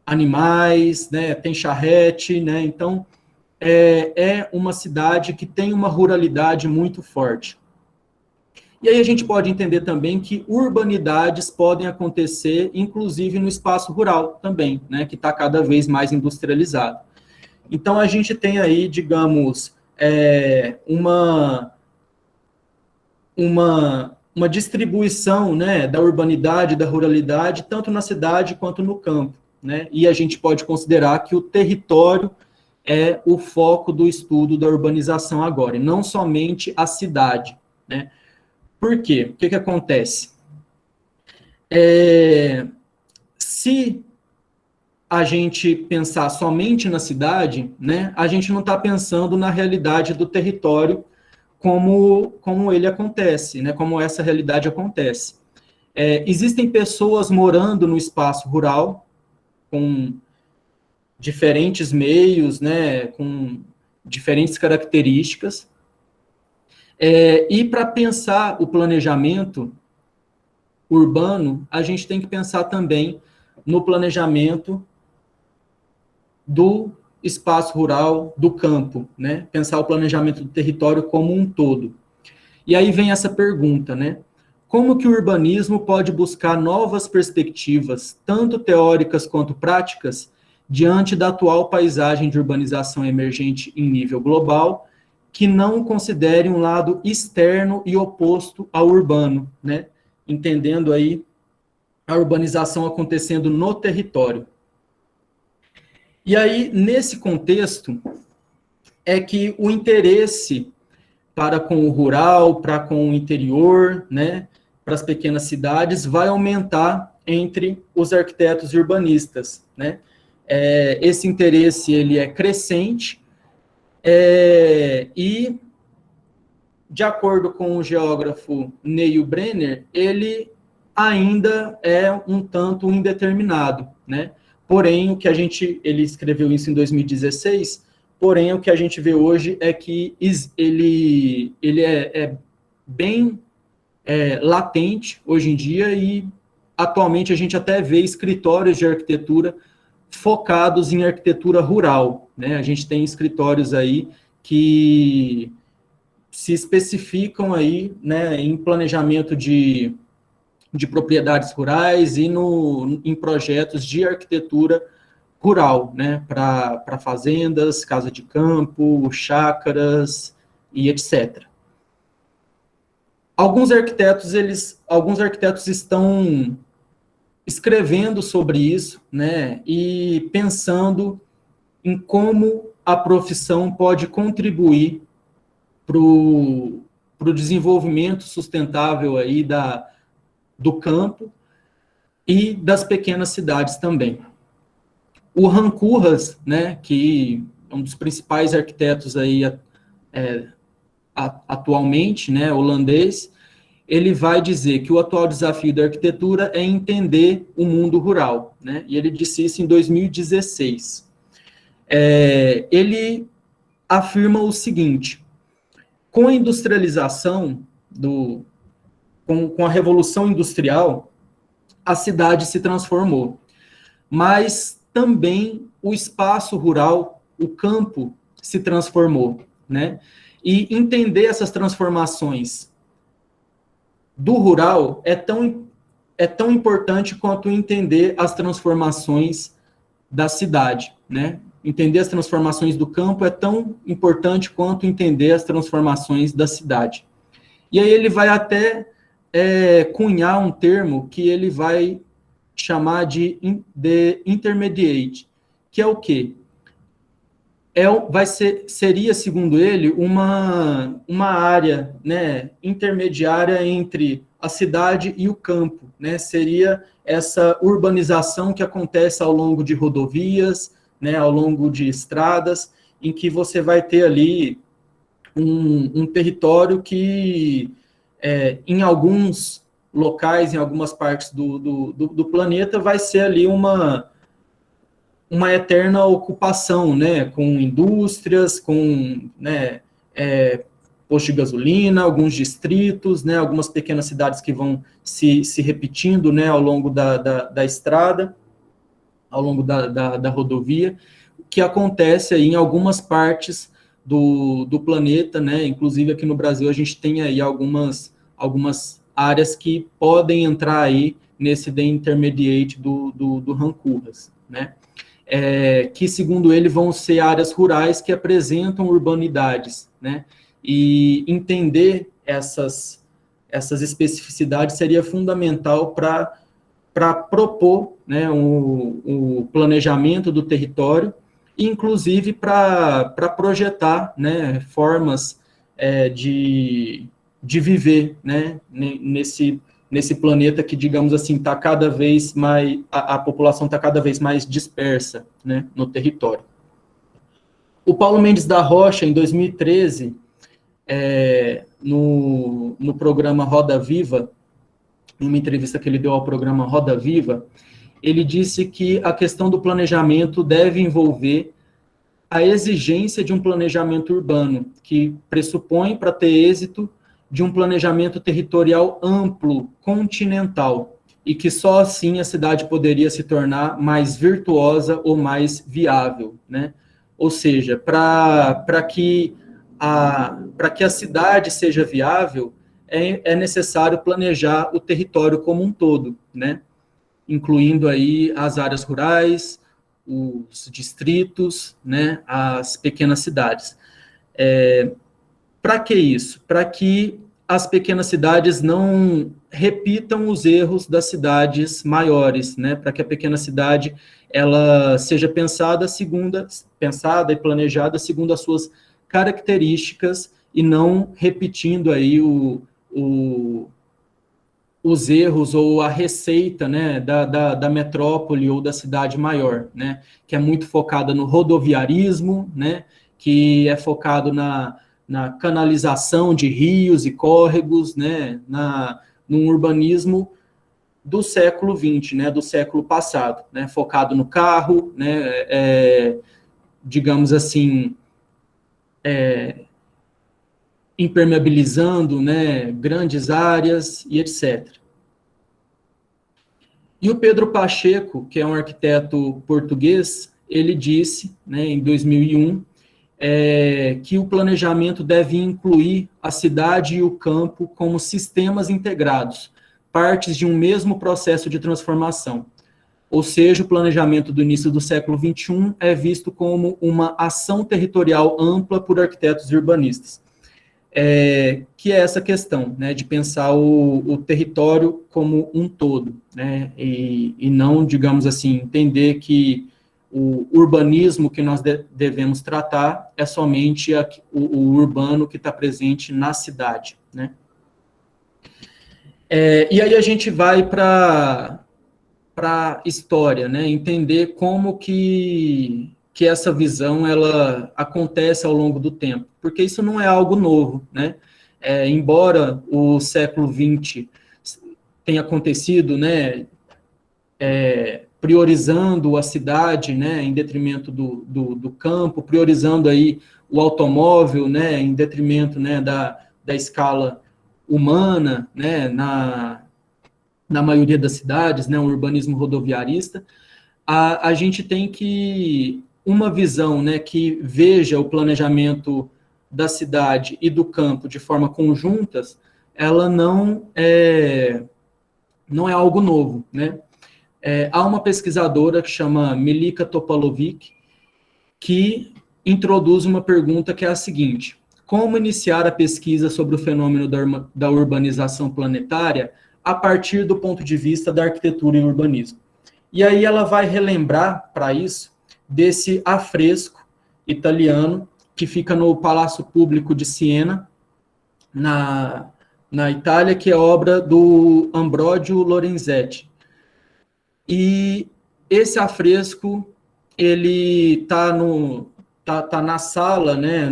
animais, né, tem charrete, né, então é uma cidade que tem uma ruralidade muito forte. E aí a gente pode entender também que urbanidades podem acontecer, inclusive no espaço rural também, né, que está cada vez mais industrializado. Então, a gente tem aí, digamos, uma distribuição, né, da urbanidade, da ruralidade, tanto na cidade quanto no campo, né, e a gente pode considerar que o território é o foco do estudo da urbanização agora, e não somente a cidade, né. Por quê? O que acontece? Se a gente pensar somente na cidade, né, a gente não está pensando na realidade do território como ele acontece, né, como essa realidade acontece. Existem pessoas morando no espaço rural, com diferentes meios, né, com diferentes características, e para pensar o planejamento urbano, a gente tem que pensar também no planejamento do espaço rural, do campo, né? Pensar o planejamento do território como um todo. E aí vem essa pergunta, né? Como que o urbanismo pode buscar novas perspectivas, tanto teóricas quanto práticas, diante da atual paisagem de urbanização emergente em nível global, que não considere um lado externo e oposto ao urbano, né? Entendendo aí a urbanização acontecendo no território. E aí, nesse contexto, é que o interesse para com o rural, para com o interior, né, para as pequenas cidades, vai aumentar entre os arquitetos e urbanistas, né? Esse interesse, ele é crescente, e, de acordo com o geógrafo Neil Brenner, ele ainda é um tanto indeterminado, né? Porém, ele escreveu isso em 2016, porém, o que a gente vê hoje é que ele é bem latente hoje em dia, e atualmente a gente até vê escritórios de arquitetura focados em arquitetura rural, né? A gente tem escritórios aí que se especificam aí, né, em planejamento de propriedades rurais e em projetos de arquitetura rural, né, para fazendas, casa de campo, chácaras e etc. Alguns arquitetos estão escrevendo sobre isso, né, e pensando em como a profissão pode contribuir para o desenvolvimento sustentável aí do campo e das pequenas cidades também. O Han Koolhaas, né, que é um dos principais arquitetos aí atualmente, né, holandês, ele vai dizer que o atual desafio da arquitetura é entender o mundo rural, né, e ele disse isso em 2016. Ele afirma o seguinte: com a industrialização, com a revolução industrial, a cidade se transformou. Mas também o espaço rural, o campo, se transformou, né? E entender essas transformações do rural é tão importante quanto entender as transformações da cidade, né? Entender as transformações do campo é tão importante quanto entender as transformações da cidade. E aí ele vai até cunhar um termo que ele vai chamar de intermediate, que é o quê? Seria, segundo ele, uma área, né, intermediária entre a cidade e o campo, né? Seria essa urbanização que acontece ao longo de rodovias, né, ao longo de estradas, em que você vai ter ali um território que, em alguns locais, em algumas partes do planeta, vai ser ali uma eterna ocupação, né, com indústrias, com, né, posto de gasolina, alguns distritos, né, algumas pequenas cidades que vão se repetindo, né, ao longo da estrada, ao longo da rodovia, que acontece aí em algumas partes do planeta, né, inclusive aqui no Brasil a gente tem aí algumas áreas que podem entrar aí nesse The Intermediate do Rancurras, né, que, segundo ele, vão ser áreas rurais que apresentam urbanidades, né? E entender essas especificidades seria fundamental para propor, né, o planejamento do território, inclusive para projetar, né, formas de viver, né, nesse planeta que, digamos assim, está cada vez mais, a população está cada vez mais dispersa, né, no território. O Paulo Mendes da Rocha, em 2013, no programa Roda Viva, em uma entrevista que ele deu ao programa Roda Viva, ele disse que a questão do planejamento deve envolver a exigência de um planejamento urbano, que pressupõe, para ter êxito, de um planejamento territorial amplo, continental, e que só assim a cidade poderia se tornar mais virtuosa ou mais viável, né? Ou seja, para que a cidade seja viável, é necessário planejar o território como um todo, né? Incluindo aí as áreas rurais, os distritos, né? As pequenas cidades. Para que isso? Para que as pequenas cidades não repitam os erros das cidades maiores, né? Para que a pequena cidade ela seja pensada e planejada segundo as suas características e não repetindo aí os erros ou a receita, né, da metrópole ou da cidade maior, né? Que é muito focada no rodoviarismo, né? Que é focado na canalização de rios e córregos, né, num urbanismo do século XX, né, do século passado, né, focado no carro, né, digamos assim, impermeabilizando, né, grandes áreas e etc. E o Pedro Pacheco, que é um arquiteto português, ele disse, né, em 2001, que o planejamento deve incluir a cidade e o campo como sistemas integrados, partes de um mesmo processo de transformação. Ou seja, o planejamento do início do século XXI é visto como uma ação territorial ampla por arquitetos e urbanistas, que é essa questão, né, de pensar o território como um todo, né, e não, digamos assim, entender que o urbanismo que nós devemos tratar é somente o urbano que está presente na cidade, né? E aí a gente vai para a história, né? Entender como que essa visão ela acontece ao longo do tempo, porque isso não é algo novo, né? Embora o século XX tenha acontecido, né? Priorizando a cidade, né, em detrimento do campo, priorizando aí o automóvel, né, em detrimento, né, da escala humana, né, na maioria das cidades, né, um urbanismo rodoviarista, a gente tem que uma visão, né, que veja o planejamento da cidade e do campo de forma conjuntas, ela não é algo novo, né? Há uma pesquisadora que chama Milika Topalovic, que introduz uma pergunta que é a seguinte: como iniciar a pesquisa sobre o fenômeno da urbanização planetária a partir do ponto de vista da arquitetura e urbanismo? E aí ela vai relembrar, para isso, desse afresco italiano que fica no Palácio Público de Siena, na Itália, que é obra do Ambrogio Lorenzetti. E esse afresco, ele tá na sala, né,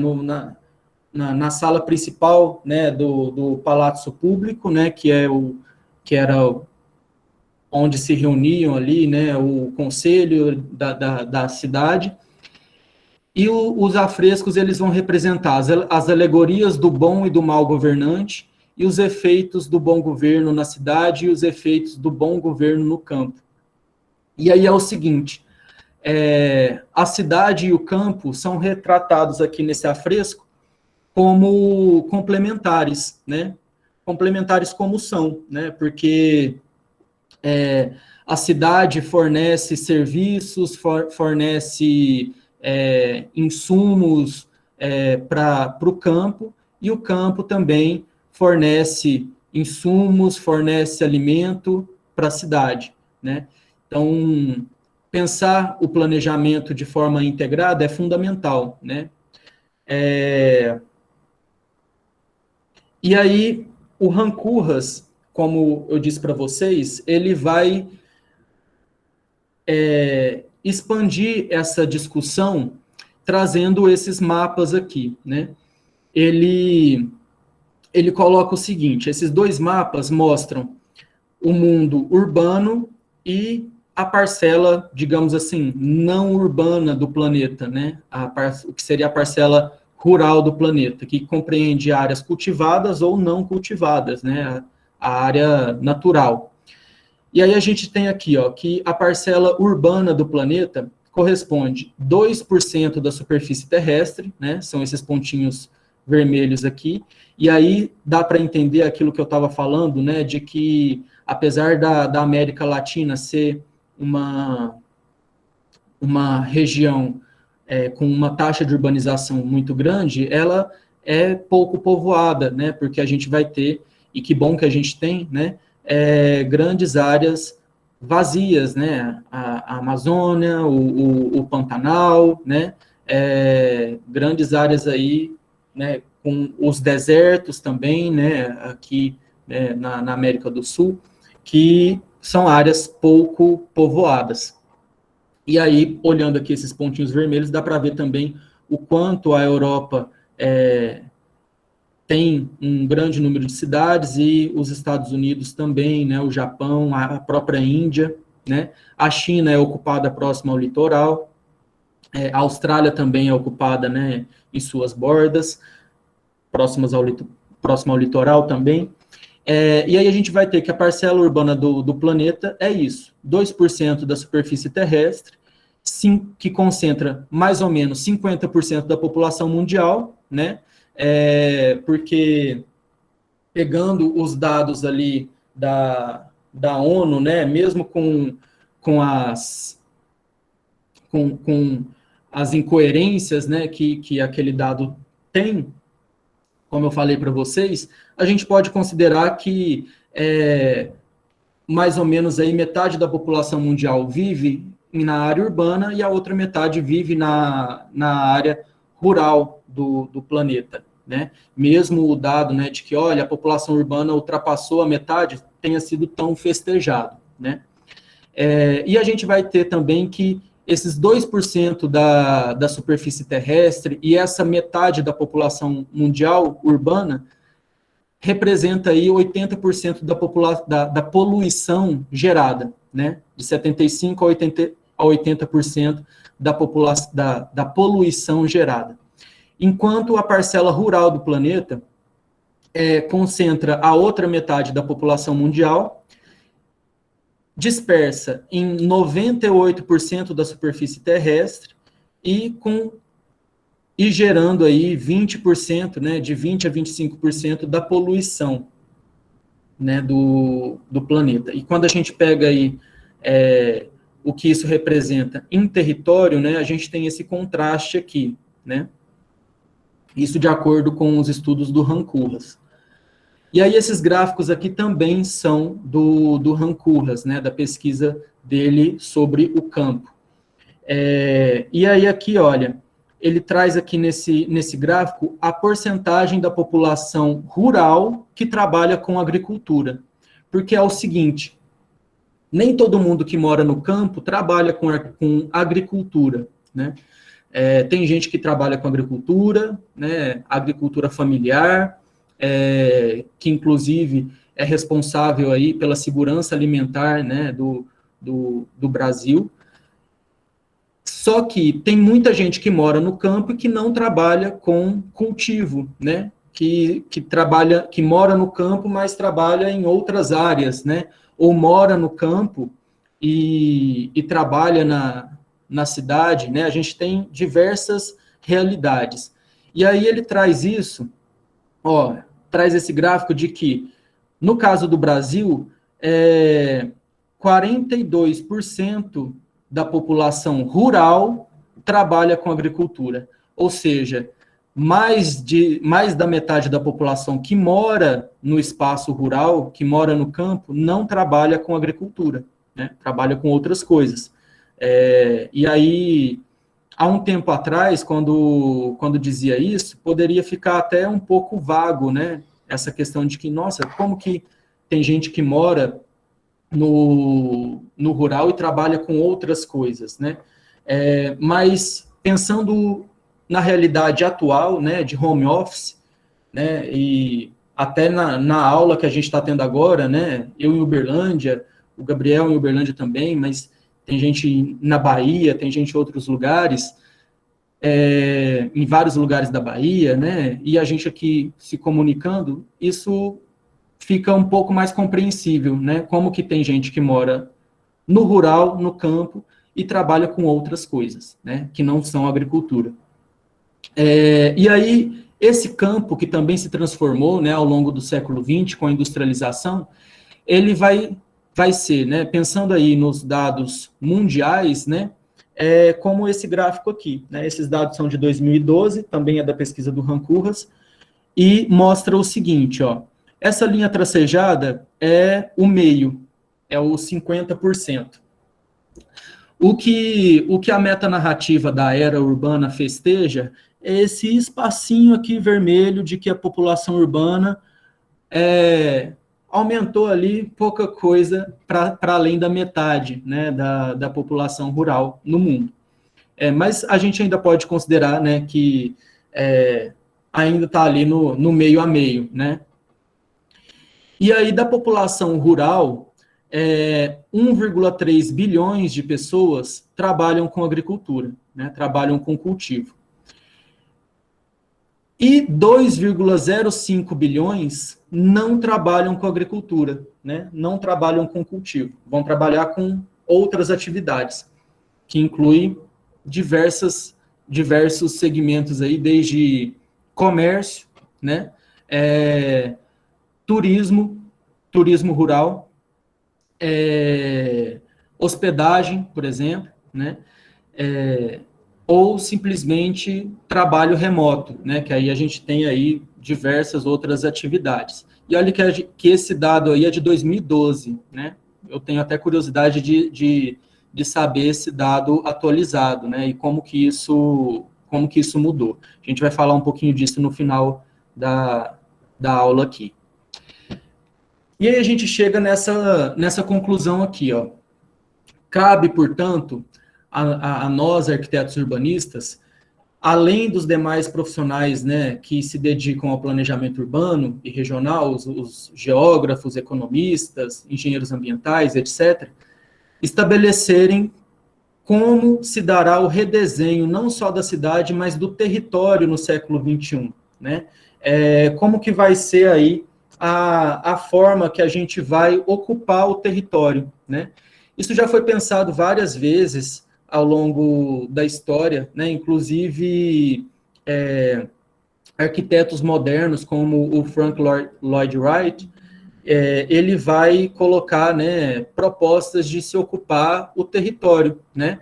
na sala principal, né, do Palácio Público, né, que era onde se reuniam ali, né, o conselho da cidade. E os afrescos, eles vão representar as alegorias do bom e do mau governante, e os efeitos do bom governo na cidade e os efeitos do bom governo no campo. E aí é o seguinte, a cidade e o campo são retratados aqui nesse afresco como complementares, né? Complementares como são, né? Porque a cidade fornece serviços, fornece insumos para o campo, e o campo também fornece insumos, fornece alimento para a cidade, né? Então, pensar o planejamento de forma integrada é fundamental, né? E aí, o Rancurras, como eu disse para vocês, ele vai expandir essa discussão trazendo esses mapas aqui, né? Ele coloca o seguinte: esses dois mapas mostram o mundo urbano e a parcela, digamos assim, não urbana do planeta, né? O que seria a parcela rural do planeta, que compreende áreas cultivadas ou não cultivadas, né? A área natural. E aí a gente tem aqui, ó, que a parcela urbana do planeta corresponde 2% da superfície terrestre, né? São esses pontinhos vermelhos aqui. E aí dá para entender aquilo que eu estava falando, né? De que, apesar da América Latina ser uma região com uma taxa de urbanização muito grande, ela é pouco povoada, né? Porque a gente vai ter, e que bom que a gente tem, né? Grandes áreas vazias, né? A Amazônia, o Pantanal, né? Grandes áreas aí, né? Com os desertos também, né? Aqui na América do Sul, que são áreas pouco povoadas. E aí, olhando aqui esses pontinhos vermelhos, dá para ver também o quanto a Europa tem um grande número de cidades, e os Estados Unidos também, né, o Japão, a própria Índia, né, a China é ocupada próxima ao litoral, a Austrália também é ocupada, né, em suas bordas, próximo ao litoral também. E aí a gente vai ter que a parcela urbana do planeta é isso, 2% da superfície terrestre, que concentra mais ou menos 50% da população mundial, né? Porque pegando os dados ali da ONU, né, mesmo com as incoerências, né, que aquele dado tem, como eu falei para vocês, a gente pode considerar que mais ou menos aí metade da população mundial vive na área urbana e a outra metade vive na área rural do planeta, né? Mesmo o dado, né, de que, olha, a população urbana ultrapassou a metade, tenha sido tão festejado, né? E a gente vai ter também que esses 2% da superfície terrestre e essa metade da população mundial urbana representa aí 80% da poluição gerada, né? De 75% a 80% da poluição gerada. Enquanto a parcela rural do planeta concentra a outra metade da população mundial dispersa em 98% da superfície terrestre e gerando aí 20%, né, de 20 a 25% da poluição, né, do planeta. E quando a gente pega aí o que isso representa em território, né, a gente tem esse contraste aqui, né, isso de acordo com os estudos do Rancourras. E aí esses gráficos aqui também são do Rancourras, né, da pesquisa dele sobre o campo. E aí aqui, olha, ele traz aqui nesse gráfico a porcentagem da população rural que trabalha com agricultura. Porque é o seguinte, nem todo mundo que mora no campo trabalha com agricultura, né? Tem gente que trabalha com agricultura, né, agricultura familiar, que inclusive é responsável aí pela segurança alimentar, né, do Brasil. Só que tem muita gente que mora no campo e que não trabalha com cultivo, né? Que mora no campo, mas trabalha em outras áreas, né? Ou mora no campo e trabalha na cidade, né? A gente tem diversas realidades. E aí ele traz isso, traz esse gráfico de que, no caso do Brasil, 42% da população rural trabalha com agricultura, ou seja, mais da metade da população que mora no espaço rural, que mora no campo, não trabalha com agricultura, né? Trabalha com outras coisas. E aí, há um tempo atrás, quando dizia isso, poderia ficar até um pouco vago, né? Essa questão de que, nossa, como que tem gente que mora no rural e trabalha com outras coisas, né? Mas pensando na realidade atual, né, de home office, né, e até na aula que a gente está tendo agora, né, eu em Uberlândia, o Gabriel em Uberlândia também, mas tem gente na Bahia, tem gente em outros lugares, em vários lugares da Bahia, né, e a gente aqui se comunicando, isso fica um pouco mais compreensível, né? Como que tem gente que mora no rural, no campo, e trabalha com outras coisas, né? Que não são agricultura. E aí, esse campo, que também se transformou, né, ao longo do século XX, com a industrialização, ele vai ser, né, pensando aí nos dados mundiais, né, como esse gráfico aqui, né? Esses dados são de 2012, também é da pesquisa do Rancourras, e mostra o seguinte, essa linha tracejada é o meio, é o 50%. O que a metanarrativa da era urbana festeja é esse espacinho aqui vermelho de que a população urbana aumentou ali pouca coisa para além da metade, né, da população rural no mundo. Mas a gente ainda pode considerar, né, que ainda está ali no meio a meio, né? E aí, da população rural, 1,3 bilhões de pessoas trabalham com agricultura, né, trabalham com cultivo. E 2,05 bilhões não trabalham com agricultura, né, não trabalham com cultivo, vão trabalhar com outras atividades, que incluem diversos segmentos aí, desde comércio, né, turismo rural, hospedagem, por exemplo, né, ou simplesmente trabalho remoto, né, que aí a gente tem aí diversas outras atividades. E olha que esse dado aí é de 2012, né, eu tenho até curiosidade de saber esse dado atualizado, né, e como que isso mudou. A gente vai falar um pouquinho disso no final da aula aqui. E aí a gente chega nessa conclusão aqui, Cabe, portanto, a nós, arquitetos urbanistas, além dos demais profissionais, né, que se dedicam ao planejamento urbano e regional, os geógrafos, economistas, engenheiros ambientais, etc., estabelecerem como se dará o redesenho não só da cidade, mas do território no século XXI, né? Como que vai ser aí a forma que a gente vai ocupar o território, né? Isso já foi pensado várias vezes ao longo da história, né? Inclusive arquitetos modernos como o Frank Lloyd Wright, ele vai colocar, né, propostas de se ocupar o território, né?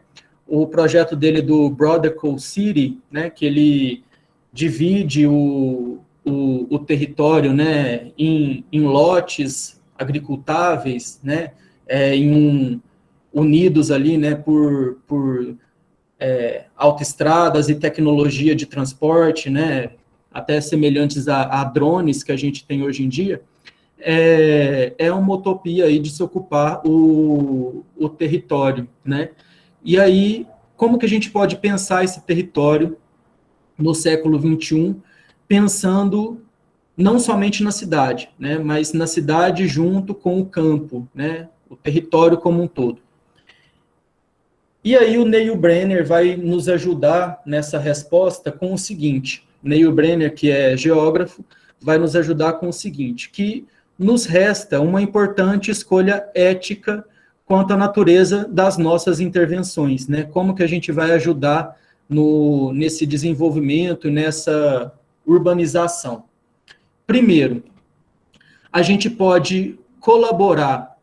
O projeto dele do Brotherhood City, né, que ele divide o território, né, em lotes agricultáveis, né, unidos ali, né, por autoestradas e tecnologia de transporte, né, até semelhantes a drones que a gente tem hoje em dia, uma utopia aí de se ocupar o território, né? E aí, como que a gente pode pensar esse território no século XXI, pensando não somente na cidade, né, mas na cidade junto com o campo, né, o território como um todo. E aí o Neil Brenner vai nos ajudar nessa resposta com o seguinte, Neil Brenner, que é geógrafo, vai nos ajudar com o seguinte, que nos resta uma importante escolha ética quanto à natureza das nossas intervenções, né? Como que a gente vai ajudar nesse desenvolvimento e nessa urbanização. Primeiro, a gente pode colaborar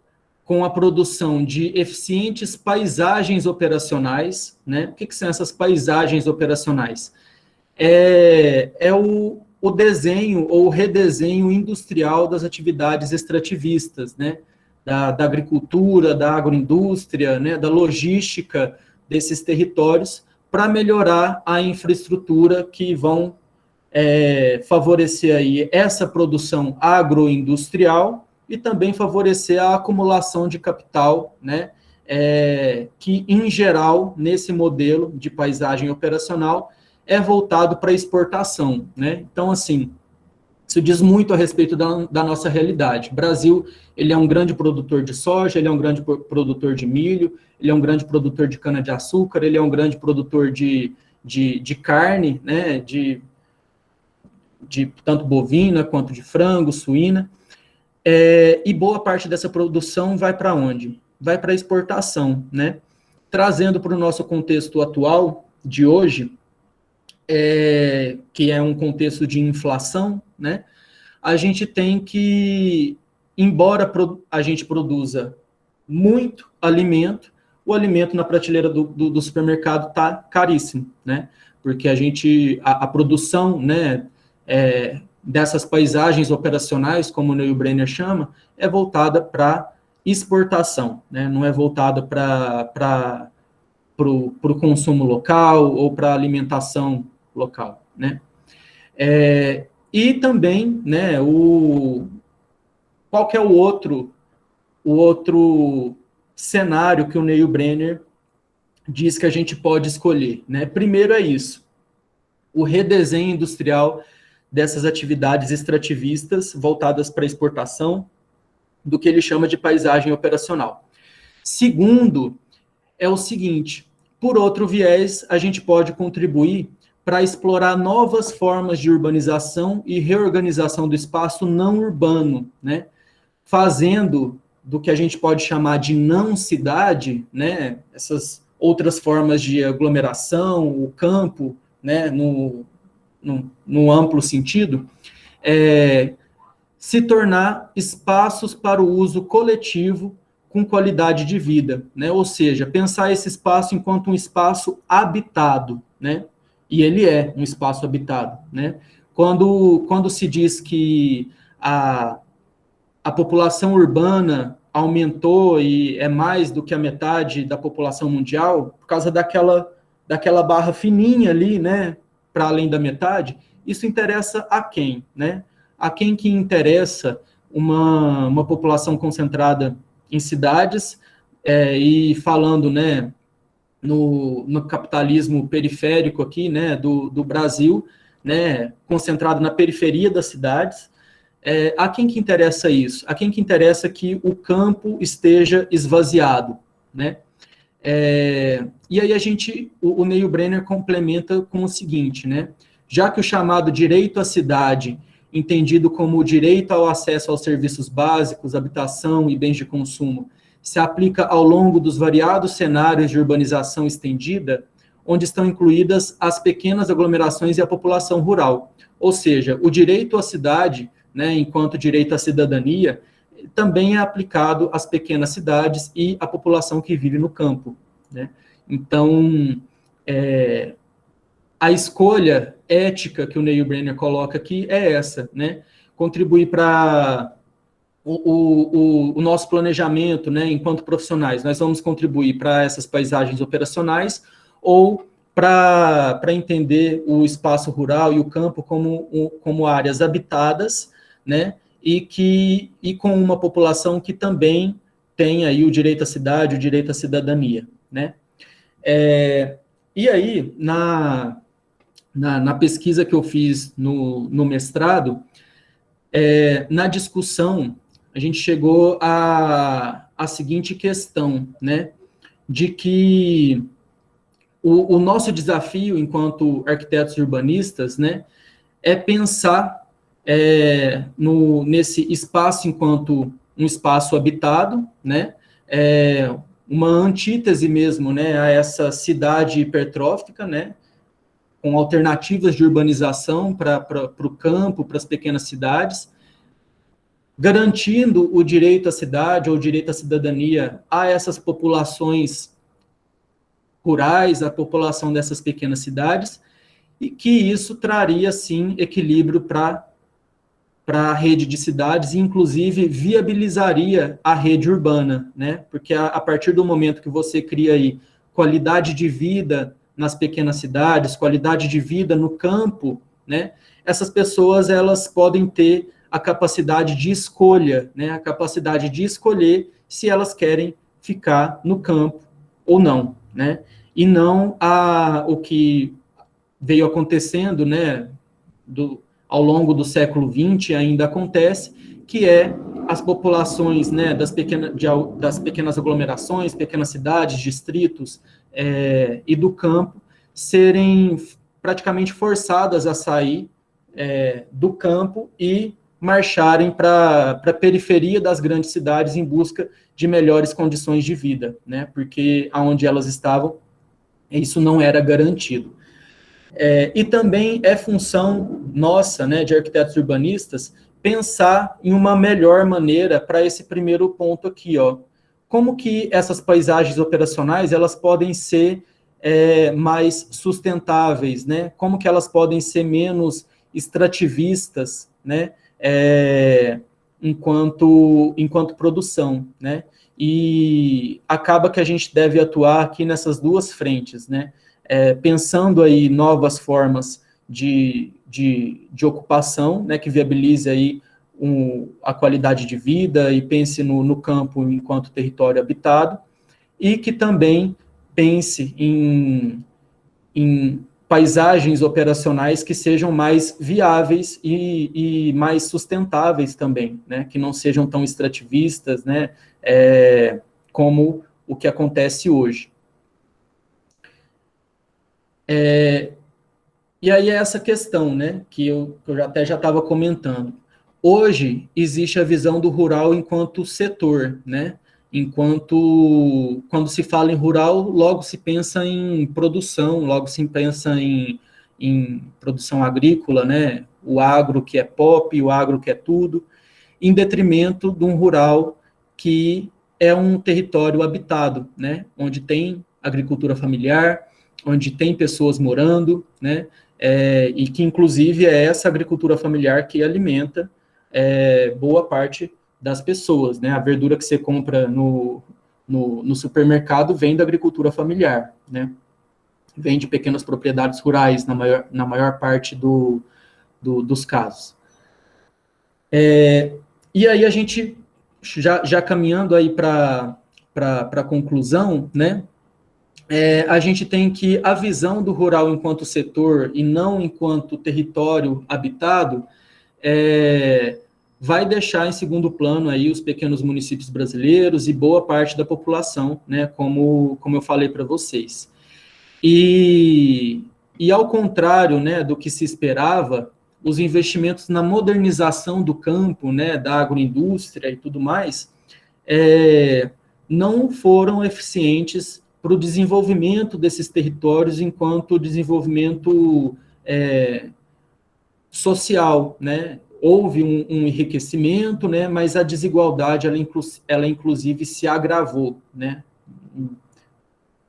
com a produção de eficientes paisagens operacionais, né? O que são essas paisagens operacionais? O desenho ou redesenho industrial das atividades extrativistas, né? Da agricultura, da agroindústria, né? Da logística desses territórios, para melhorar a infraestrutura que vão favorecer aí essa produção agroindustrial e também favorecer a acumulação de capital, né, que, em geral, nesse modelo de paisagem operacional, é voltado para exportação, né? Então, assim, isso diz muito a respeito da nossa realidade. O Brasil, ele é um grande produtor de soja, ele é um grande produtor de milho, ele é um grande produtor de cana-de-açúcar, ele é um grande produtor de carne, né, de tanto bovina quanto de frango, suína, e boa parte dessa produção vai para onde? Vai para a exportação, né? Trazendo para o nosso contexto atual de hoje, que é um contexto de inflação, né? A gente tem que, embora a gente produza muito alimento, o alimento na prateleira do supermercado está caríssimo, né? Porque a produção, né, dessas paisagens operacionais, como o Neil Brenner chama, é voltada para exportação, né? Não é voltada para o consumo local ou para a alimentação local, né? E também, né, qual que é o outro cenário que o Neil Brenner diz que a gente pode escolher, né? Primeiro é isso, o redesenho industrial dessas atividades extrativistas voltadas para exportação, do que ele chama de paisagem operacional. Segundo, é o seguinte, por outro viés, a gente pode contribuir para explorar novas formas de urbanização e reorganização do espaço não urbano, né? Fazendo do que a gente pode chamar de não cidade, né? Essas outras formas de aglomeração, o campo, né? No amplo sentido, se tornar espaços para o uso coletivo com qualidade de vida, né? Ou seja, pensar esse espaço enquanto um espaço habitado, né? E ele é um espaço habitado, né? Quando se diz que a população urbana aumentou e é mais do que a metade da população mundial, por causa daquela barra fininha ali, né? Para além da metade, isso interessa a quem, né? A quem que interessa uma população concentrada em cidades, e falando, né, no capitalismo periférico aqui, né, do Brasil, né, concentrado na periferia das cidades, a quem que interessa isso? A quem que interessa que o campo esteja esvaziado, né? E aí o Neil Brenner complementa com o seguinte, né? Já que o chamado direito à cidade, entendido como o direito ao acesso aos serviços básicos, habitação e bens de consumo, se aplica ao longo dos variados cenários de urbanização estendida, onde estão incluídas as pequenas aglomerações e a população rural. Ou seja, o direito à cidade, né, enquanto direito à cidadania, também é aplicado às pequenas cidades e à população que vive no campo, né? Então, a escolha ética que o Neil Brenner coloca aqui é essa, né? Contribuir para o nosso planejamento, né, enquanto profissionais. Nós vamos contribuir para essas paisagens operacionais ou para entender o espaço rural e o campo como áreas habitadas, né, e com uma população que também tem aí o direito à cidade, o direito à cidadania, né. E aí, na pesquisa que eu fiz no mestrado, na discussão, a gente chegou à seguinte questão, né, de que o nosso desafio enquanto arquitetos urbanistas, né, é pensar nesse espaço enquanto um espaço habitado, né, uma antítese mesmo, né, a essa cidade hipertrófica, né, com alternativas de urbanização para o campo, para as pequenas cidades, garantindo o direito à cidade ou o direito à cidadania a essas populações rurais, a população dessas pequenas cidades, e que isso traria, sim, equilíbrio para a rede de cidades, e inclusive viabilizaria a rede urbana, né? Porque a partir do momento que você cria aí qualidade de vida nas pequenas cidades, qualidade de vida no campo, né? Essas pessoas, elas podem ter a capacidade de escolha, né? A capacidade de escolher se elas querem ficar no campo ou não, né? E não o que veio acontecendo, né, ao longo do século XX ainda acontece, que é as populações, né, das pequenas aglomerações, pequenas cidades, distritos e do campo serem praticamente forçadas a sair do campo e marcharem para a periferia das grandes cidades em busca de melhores condições de vida, né, porque aonde elas estavam, isso não era garantido. E também é função nossa, né, de arquitetos urbanistas, pensar em uma melhor maneira para esse primeiro ponto aqui, ó. Como que essas paisagens operacionais, elas podem ser mais sustentáveis, né? Como que elas podem ser menos extrativistas, né? Enquanto produção, né? E acaba que a gente deve atuar aqui nessas duas frentes, né? Pensando aí novas formas de ocupação, né, que viabilize aí a qualidade de vida e pense no campo enquanto território habitado, e que também pense em paisagens operacionais que sejam mais viáveis e mais sustentáveis também, né, que não sejam tão extrativistas, né, como o que acontece hoje. E aí é essa questão, né, que eu já estava comentando. Hoje existe a visão do rural enquanto setor, né, quando se fala em rural, logo se pensa em produção, logo se pensa em produção agrícola, né, o agro que é pop, o agro que é tudo, em detrimento de um rural que é um território habitado, né, onde tem agricultura familiar, onde tem pessoas morando, né, e que, inclusive, é essa agricultura familiar que alimenta boa parte das pessoas, né, a verdura que você compra no supermercado vem da agricultura familiar, né, vem de pequenas propriedades rurais, na maior parte dos casos. E aí a gente, já caminhando aí para a conclusão, né, a gente tem que a visão do rural enquanto setor e não enquanto território habitado vai deixar em segundo plano aí os pequenos municípios brasileiros e boa parte da população, né, como eu falei para vocês. E ao contrário, né, do que se esperava, os investimentos na modernização do campo, né, da agroindústria e tudo mais, não foram eficientes para o desenvolvimento desses territórios enquanto desenvolvimento social, né? Houve um enriquecimento, né? Mas a desigualdade, ela inclusive se agravou, né?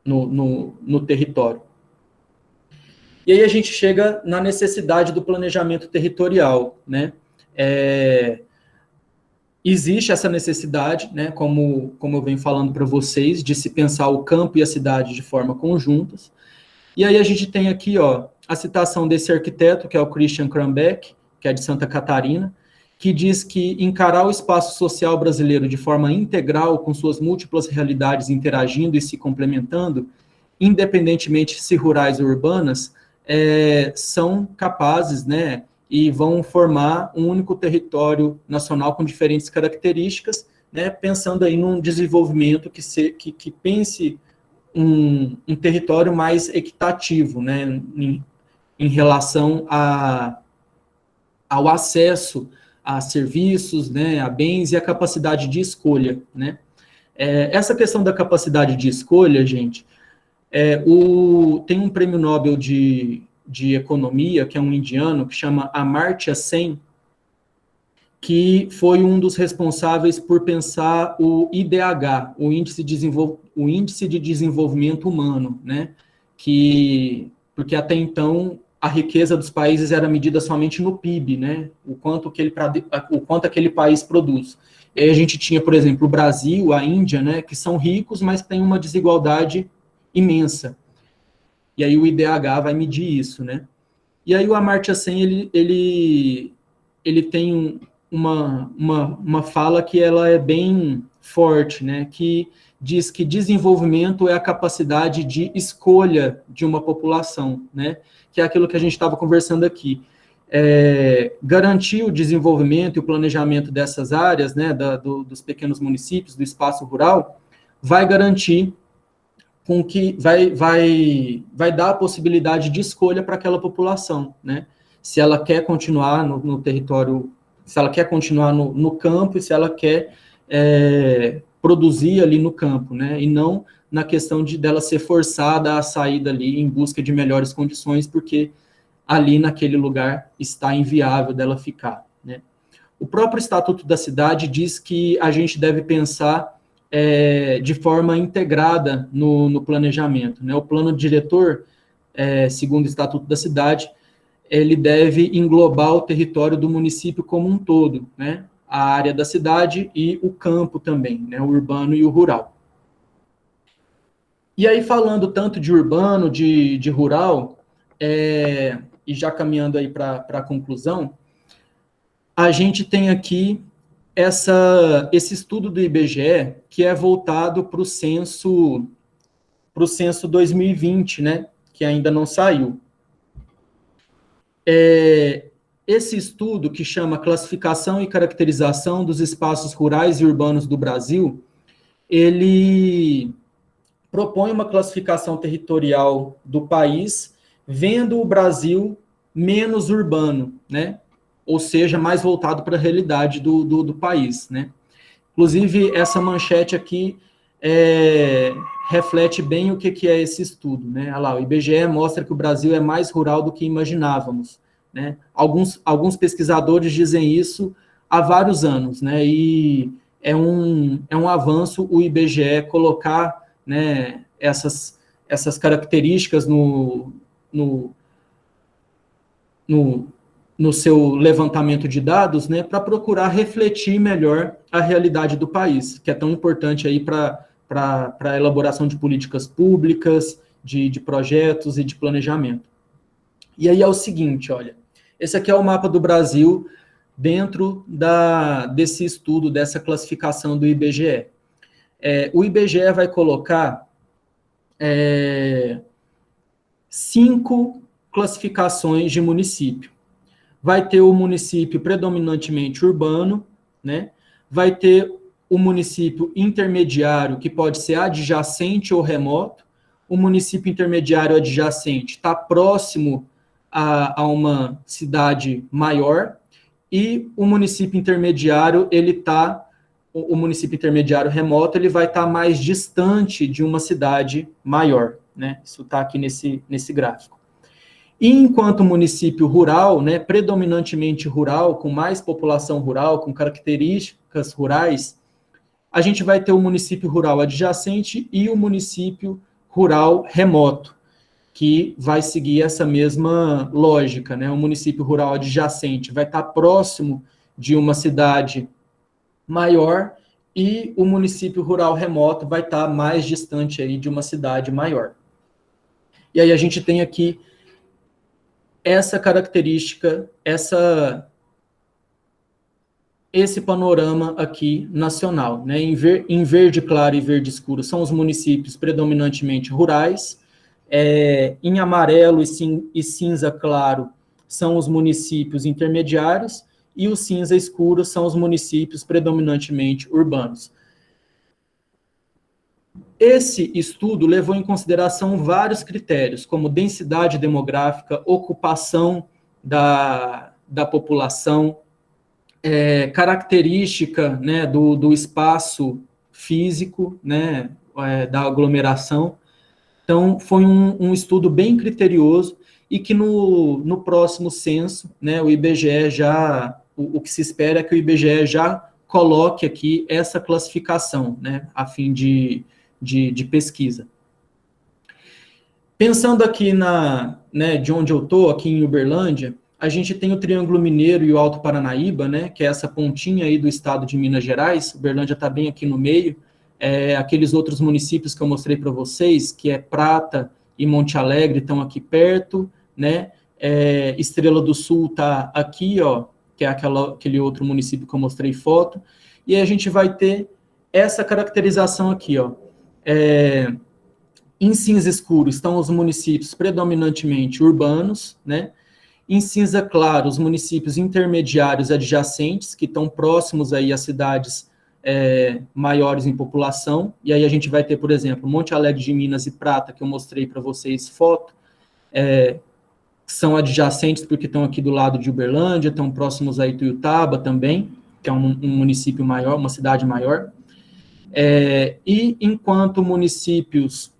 No território. E aí a gente chega na necessidade do planejamento territorial, né? Existe essa necessidade, né, como eu venho falando para vocês, de se pensar o campo e a cidade de forma conjuntas. E aí a gente tem aqui, ó, a citação desse arquiteto, que é o Christian Krambeck, que é de Santa Catarina, que diz que encarar o espaço social brasileiro de forma integral, com suas múltiplas realidades interagindo e se complementando, independentemente se rurais ou urbanas, são capazes, né, e vão formar um único território nacional com diferentes características, né, pensando aí num desenvolvimento que pense um território mais equitativo, né, em relação ao acesso a serviços, né, a bens e a capacidade de escolha, né. Essa questão da capacidade de escolha, gente, tem um prêmio Nobel de economia, que é um indiano, que chama Amartya Sen, que foi um dos responsáveis por pensar o IDH, o Índice de Desenvolvimento Humano, né? Porque até então a riqueza dos países era medida somente no PIB, né? O quanto aquele país produz. E aí a gente tinha, por exemplo, o Brasil, a Índia, né? Que são ricos, mas tem uma desigualdade imensa. E aí o IDH vai medir isso, né? E aí o Amartya Sen, ele tem uma fala que ela é bem forte, né? Que diz que desenvolvimento é a capacidade de escolha de uma população, né? Que é aquilo que a gente estava conversando aqui. Garantir o desenvolvimento e o planejamento dessas áreas, né? Dos pequenos municípios, do espaço rural, vai garantir com que vai dar a possibilidade de escolha para aquela população, né? Se ela quer continuar no território, se ela quer continuar no campo e se ela quer produzir ali no campo, né? E não na questão dela ser forçada a sair dali em busca de melhores condições, porque ali naquele lugar está inviável dela ficar, né? O próprio Estatuto da Cidade diz que a gente deve pensar de forma integrada no planejamento, né? O plano diretor, segundo o Estatuto da Cidade, ele deve englobar o território do município como um todo, né? A área da cidade e o campo também, né? O urbano e o rural. E aí, falando tanto de urbano, de rural, e já caminhando aí para a conclusão, a gente tem aqui esse estudo do IBGE, que é voltado para o censo 2020, né, que ainda não saiu. Esse estudo, que chama Classificação e Caracterização dos Espaços Rurais e Urbanos do Brasil, ele propõe uma classificação territorial do país, vendo o Brasil menos urbano, né, ou seja, mais voltado para a realidade do país, né. Inclusive, essa manchete aqui reflete bem o que é esse estudo, né. Olha lá, o IBGE mostra que o Brasil é mais rural do que imaginávamos, né. Alguns pesquisadores dizem isso há vários anos, né, e é um avanço o IBGE colocar, né, essas características no seu levantamento de dados, né, para procurar refletir melhor a realidade do país, que é tão importante aí para a elaboração de políticas públicas, de projetos e de planejamento. E aí é o seguinte, olha, esse aqui é o mapa do Brasil dentro desse estudo, dessa classificação do IBGE. O IBGE vai colocar 5 classificações de município. Vai ter o município predominantemente urbano, né? Vai ter o município intermediário, que pode ser adjacente ou remoto. O município intermediário adjacente está próximo a uma cidade maior, e o município intermediário, ele está o município intermediário remoto, ele vai estar mais distante de uma cidade maior, né? Isso está aqui nesse gráfico. E enquanto município rural, né, predominantemente rural, com mais população rural, com características rurais, a gente vai ter o município rural adjacente e o município rural remoto, que vai seguir essa mesma lógica, né? O município rural adjacente vai estar próximo de uma cidade maior e o município rural remoto vai estar mais distante aí de uma cidade maior. E aí a gente tem aqui essa característica, esse panorama aqui nacional, né? Em verde claro e verde escuro são os municípios predominantemente rurais, em amarelo e cinza claro são os municípios intermediários, e o cinza escuro são os municípios predominantemente urbanos. Esse estudo levou em consideração vários critérios, como densidade demográfica, ocupação da população, característica, né, do espaço físico, né, da aglomeração. Então, foi um estudo bem criterioso e que no próximo censo, né, o IBGE o que se espera é que o IBGE já coloque aqui essa classificação, né, a fim de pesquisa. Pensando aqui né, de onde eu estou, aqui em Uberlândia, a gente tem o Triângulo Mineiro e o Alto Paranaíba, né, que é essa pontinha aí do estado de Minas Gerais. Uberlândia está bem aqui no meio. Aqueles outros municípios que eu mostrei para vocês, que é Prata e Monte Alegre, estão aqui perto, né? Estrela do Sul está aqui, ó, que é aquele outro município que eu mostrei foto. E a gente vai ter essa caracterização aqui, ó. Em cinza escuro estão os municípios predominantemente urbanos, né? Em cinza claro, os municípios intermediários adjacentes, que estão próximos aí às cidades maiores em população, e aí a gente vai ter, por exemplo, Monte Alegre de Minas e Prata, que eu mostrei para vocês foto, são adjacentes porque estão aqui do lado de Uberlândia, estão próximos a Ituiutaba também, que é um município maior, uma cidade maior. E enquanto municípios...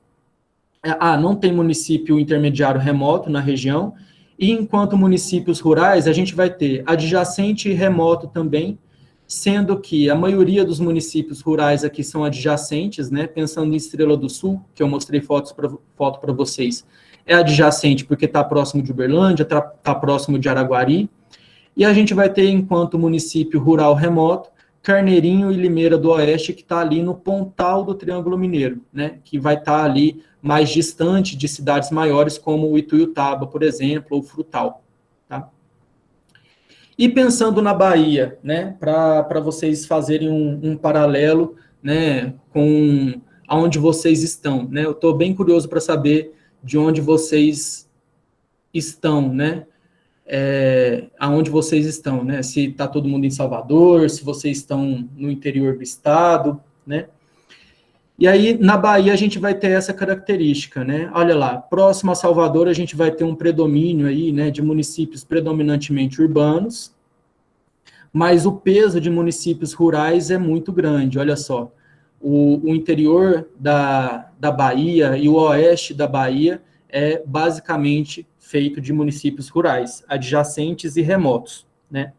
não tem município intermediário remoto na região, e enquanto municípios rurais, a gente vai ter adjacente e remoto também, sendo que a maioria dos municípios rurais aqui são adjacentes, né? Pensando em Estrela do Sul, que eu mostrei foto para vocês, é adjacente porque está próximo de Uberlândia, está próximo de Araguari, e a gente vai ter, enquanto município rural remoto, Carneirinho e Limeira do Oeste, que está ali no pontal do Triângulo Mineiro, né? Que vai estar ali mais distante de cidades maiores, como o Ituiutaba, por exemplo, ou Frutal, tá? E pensando na Bahia, né, para vocês fazerem um paralelo, né, com aonde vocês estão, né? Eu estou bem curioso para saber de onde vocês estão, né? Aonde vocês estão, né? Se está todo mundo em Salvador, se vocês estão no interior do estado, né? E aí, na Bahia, a gente vai ter essa característica, né? Olha lá, próximo a Salvador, a gente vai ter um predomínio aí, né, de municípios predominantemente urbanos, mas o peso de municípios rurais é muito grande, olha só. O interior da Bahia e o oeste da Bahia é basicamente feito de municípios rurais, adjacentes e remotos, né?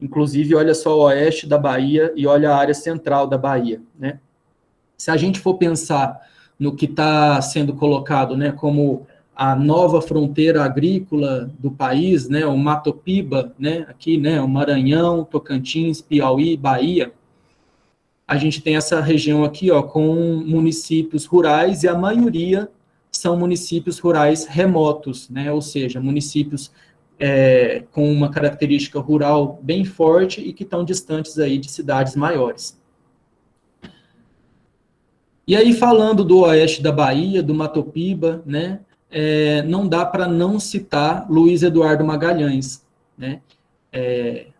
Inclusive, olha só o oeste da Bahia e olha a área central da Bahia, né? Se a gente for pensar no que está sendo colocado, né, como a nova fronteira agrícola do país, né, o Mato Piba, né, aqui, né, o Maranhão, Tocantins, Piauí, Bahia, a gente tem essa região aqui, ó, com municípios rurais, e a maioria são municípios rurais remotos, né, ou seja, municípios com uma característica rural bem forte e que estão distantes aí de cidades maiores. E aí, falando do oeste da Bahia, do Mato Piba, né, não dá para não citar Luiz Eduardo Magalhães, né,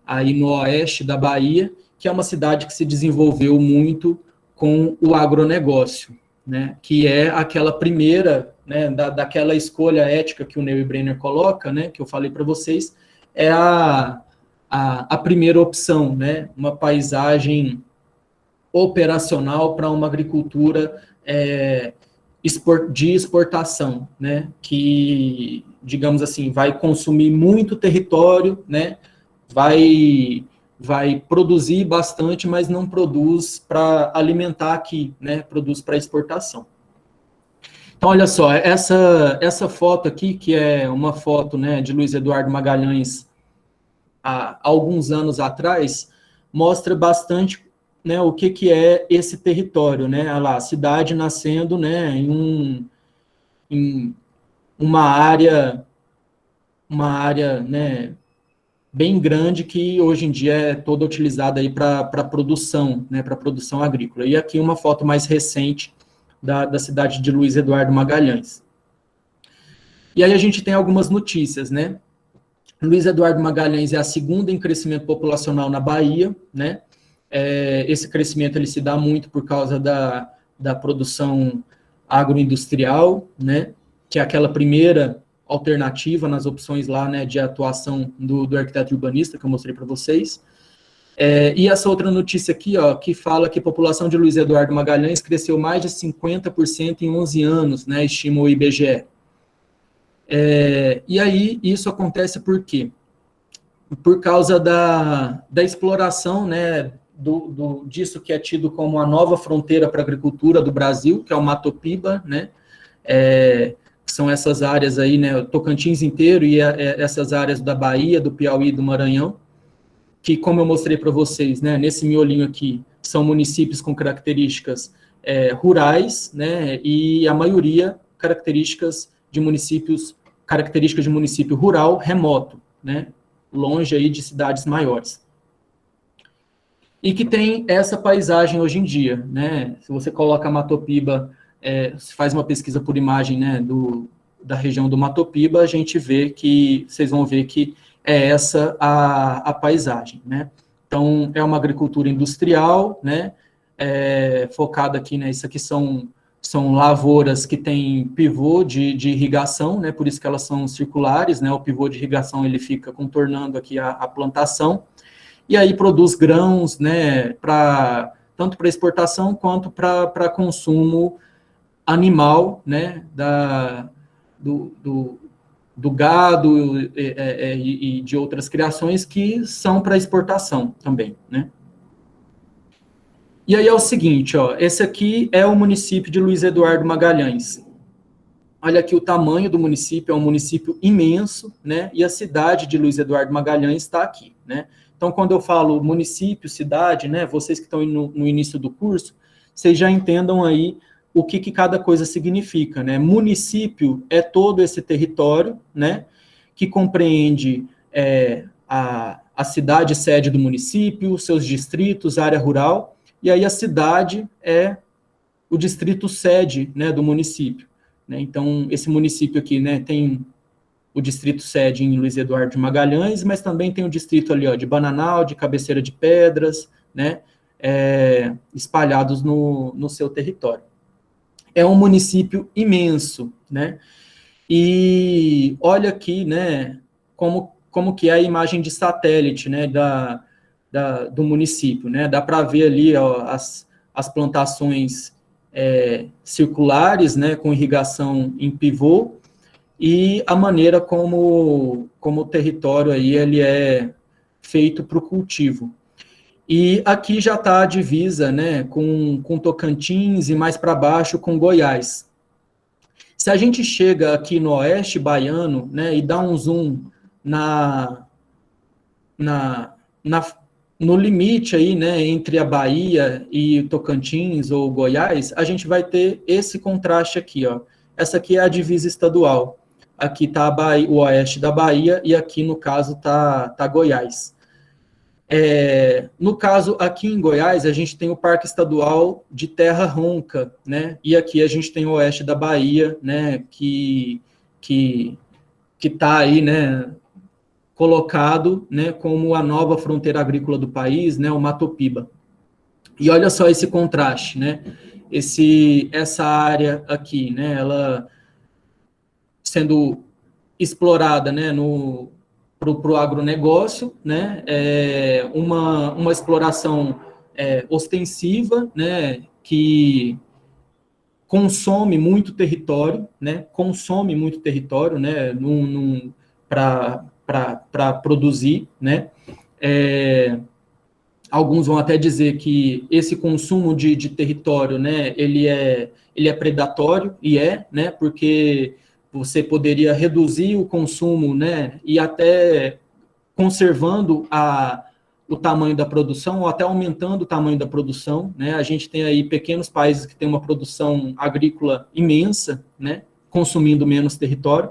aí no oeste da Bahia, que é uma cidade que se desenvolveu muito com o agronegócio, né, que é aquela primeira, né, daquela escolha ética que o Neil Brenner coloca, né, que eu falei para vocês, é a primeira opção, né, uma paisagem operacional para uma agricultura de exportação, né, que, digamos assim, vai consumir muito território, né, vai produzir bastante, mas não produz para alimentar aqui, né, produz para exportação. Então, olha só, essa foto aqui, que é uma foto, né, de Luiz Eduardo Magalhães há alguns anos atrás, mostra bastante, né, o que é esse território, né, olha lá, a cidade nascendo, né, em uma área, né, bem grande, que hoje em dia é toda utilizada aí para produção, né, para produção agrícola. E aqui uma foto mais recente da cidade de Luiz Eduardo Magalhães. E aí a gente tem algumas notícias, né? Luiz Eduardo Magalhães é a segunda em crescimento populacional na Bahia, né? Esse crescimento ele se dá muito por causa da produção agroindustrial, né? Que é aquela primeira alternativa nas opções lá, né, de atuação do arquiteto urbanista que eu mostrei para vocês. E essa outra notícia aqui, ó, que fala que a população de Luiz Eduardo Magalhães cresceu mais de 50% em 11 anos, né, estima o IBGE. E aí, isso acontece por quê? Por causa da exploração, né, disso que é tido como a nova fronteira para a agricultura do Brasil, que é o Mato Piba, né, que são essas áreas aí, né, o Tocantins inteiro e essas áreas da Bahia, do Piauí e do Maranhão, que, como eu mostrei para vocês, né, nesse miolinho aqui, são municípios com características rurais, né, e a maioria características de município rural remoto, né, longe aí de cidades maiores. E que tem essa paisagem hoje em dia, né, se você coloca Mato Piba, se faz uma pesquisa por imagem, né, da região do Mato Piba, a gente vê que, vocês vão ver que é essa a paisagem, né? Então, é uma agricultura industrial, né? Focada aqui, né? Isso aqui são lavouras que têm pivô de irrigação, né? Por isso que elas são circulares, né? O pivô de irrigação, ele fica contornando aqui a plantação, e aí produz grãos, né? Tanto para exportação quanto para consumo animal, né? Do gado e de outras criações que são para exportação também, né? E aí é o seguinte, ó, esse aqui é o município de Luiz Eduardo Magalhães. Olha aqui o tamanho do município, é um município imenso, né? E a cidade de Luiz Eduardo Magalhães está aqui, né? Então, quando eu falo município, cidade, né? Vocês que estão no início do curso, vocês já entendam aí o que cada coisa significa, né? Município é todo esse território, né, que compreende a cidade sede do município, seus distritos, área rural, e aí a cidade é o distrito sede, né, do município, né? Então, esse município aqui, né, tem o distrito sede em Luiz Eduardo de Magalhães, mas também tem o distrito ali, ó, de Bananal, de Cabeceira de Pedras, né, espalhados no seu território. É um município imenso, né? E olha aqui, né, como que é a imagem de satélite, né, do município, né? Dá para ver ali, ó, as plantações circulares, né, com irrigação em pivô, e a maneira como o território aí ele é feito para o cultivo. E aqui já está a divisa, né, com Tocantins e mais para baixo com Goiás. Se a gente chega aqui no oeste baiano, né, e dá um zoom no limite aí, né, entre a Bahia e Tocantins ou Goiás, a gente vai ter esse contraste aqui, ó. Essa aqui é a divisa estadual. Aqui está o oeste da Bahia e aqui, no caso, tá Goiás. No caso, aqui em Goiás, a gente tem o Parque Estadual de Terra Ronca, né? E aqui a gente tem o oeste da Bahia, né? Que está aí, né? Colocado, né? Como a nova fronteira agrícola do país, né? O Mato Piba. E olha só esse contraste, né? Essa área aqui, né? Ela sendo explorada, né? Para o agronegócio, né? Uma exploração ostensiva, né, que consome muito território, né, para produzir, né. Alguns vão até dizer que esse consumo de território, né, ele é predatório, e né, porque você poderia reduzir o consumo, né, e até conservando o tamanho da produção, ou até aumentando o tamanho da produção, né. A gente tem aí pequenos países que têm uma produção agrícola imensa, né, consumindo menos território.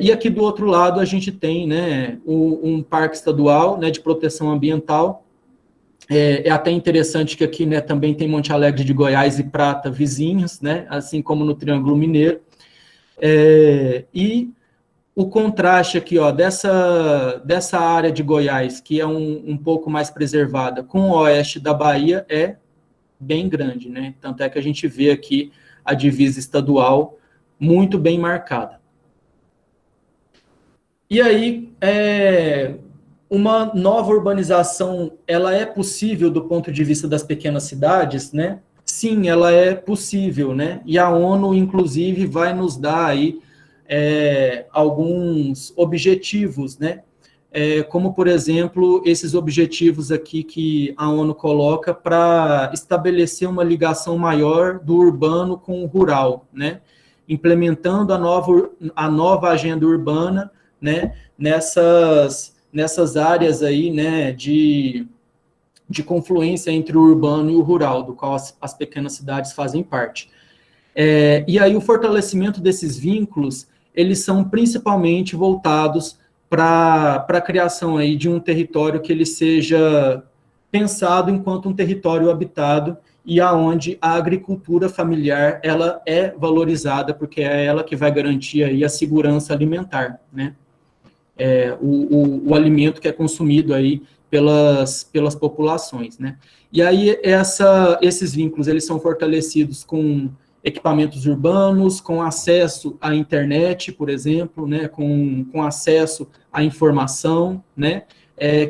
E aqui do outro lado a gente tem, né, um parque estadual, né, de proteção ambiental. É até interessante que aqui, né, também tem Monte Alegre de Goiás e Prata vizinhos, né, assim como no Triângulo Mineiro. E o contraste aqui, ó, dessa área de Goiás, que é um pouco mais preservada, com o oeste da Bahia, é bem grande, né? Tanto é que a gente vê aqui a divisa estadual muito bem marcada. E aí, uma nova urbanização, ela é possível do ponto de vista das pequenas cidades, né? Sim, ela é possível, né? E a ONU, inclusive, vai nos dar aí alguns objetivos, né? Como, por exemplo, esses objetivos aqui que a ONU coloca para estabelecer uma ligação maior do urbano com o rural, né? Implementando a nova agenda urbana, né, nessas áreas aí, né, de confluência entre o urbano e o rural, do qual as pequenas cidades fazem parte. E aí o fortalecimento desses vínculos, eles são principalmente voltados para a criação aí de um território que ele seja pensado enquanto um território habitado, e aonde a agricultura familiar ela é valorizada, porque é ela que vai garantir aí a segurança alimentar, né? O alimento que é consumido aí pelas populações, né? E aí esses vínculos, eles são fortalecidos com equipamentos urbanos, com acesso à internet, por exemplo, né? Com acesso à informação, né?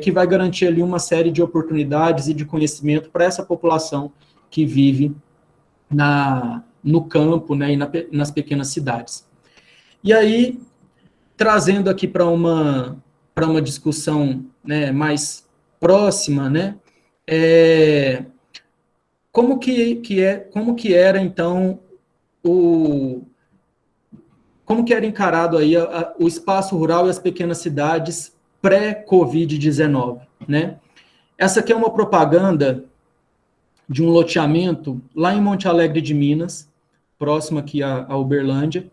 Que vai garantir ali uma série de oportunidades e de conhecimento para essa população que vive no campo, né? E nas pequenas cidades. E aí, trazendo aqui para uma discussão, né, mais próxima, né, como que era então como que era encarado aí o espaço rural e as pequenas cidades pré-Covid-19, né? Essa aqui é uma propaganda de um loteamento lá em Monte Alegre de Minas, próximo aqui a Uberlândia.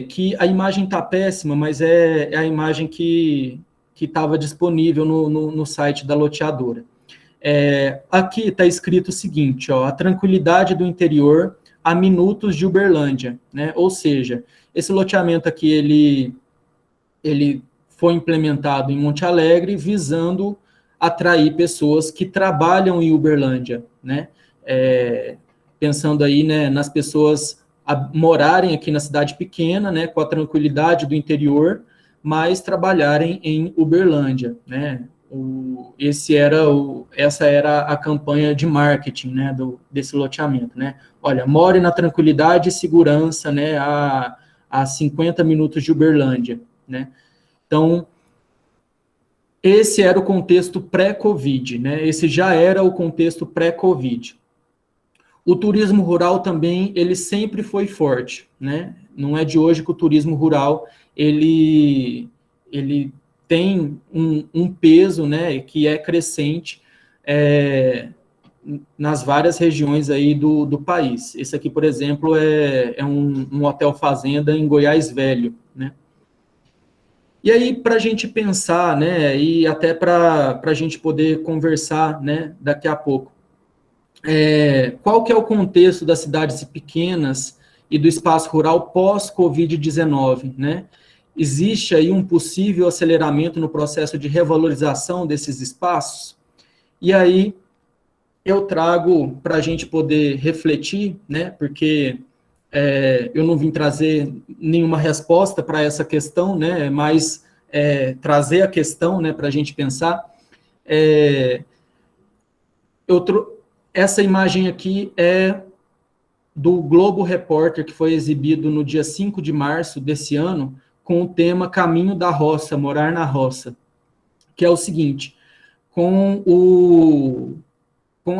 Que a imagem está péssima, mas é a imagem que estava disponível no site da loteadora. Aqui está escrito o seguinte, ó, a tranquilidade do interior a minutos de Uberlândia, né? Ou seja, esse loteamento aqui, ele foi implementado em Monte Alegre, visando atrair pessoas que trabalham em Uberlândia, né? Pensando aí, né, nas pessoas morarem aqui na cidade pequena, né, com a tranquilidade do interior, mas trabalharem em Uberlândia, né? Essa era a campanha de marketing, né, desse loteamento, né? Olha, more na tranquilidade e segurança, né, a 50 minutos de Uberlândia, né? Então, esse era o contexto pré-Covid, né? Esse já era o contexto pré-Covid. O turismo rural também, ele sempre foi forte, né? Não é de hoje que o turismo rural, ele tem um peso, né, que é crescente nas várias regiões aí do país. Esse aqui, por exemplo, é um hotel fazenda em Goiás Velho, né? E aí, para a gente pensar, né, e até para a gente poder conversar, né, daqui a pouco, qual que é o contexto das cidades pequenas e do espaço rural pós-Covid-19, né? Existe aí um possível aceleramento no processo de revalorização desses espaços? E aí eu trago para a gente poder refletir, né? Porque eu não vim trazer nenhuma resposta para essa questão, né? Mas trazer a questão, né, para a gente pensar. Essa imagem aqui é do Globo Repórter, que foi exibido no dia 5 de março desse ano, com o tema Caminho da Roça, Morar na Roça, que é o seguinte: com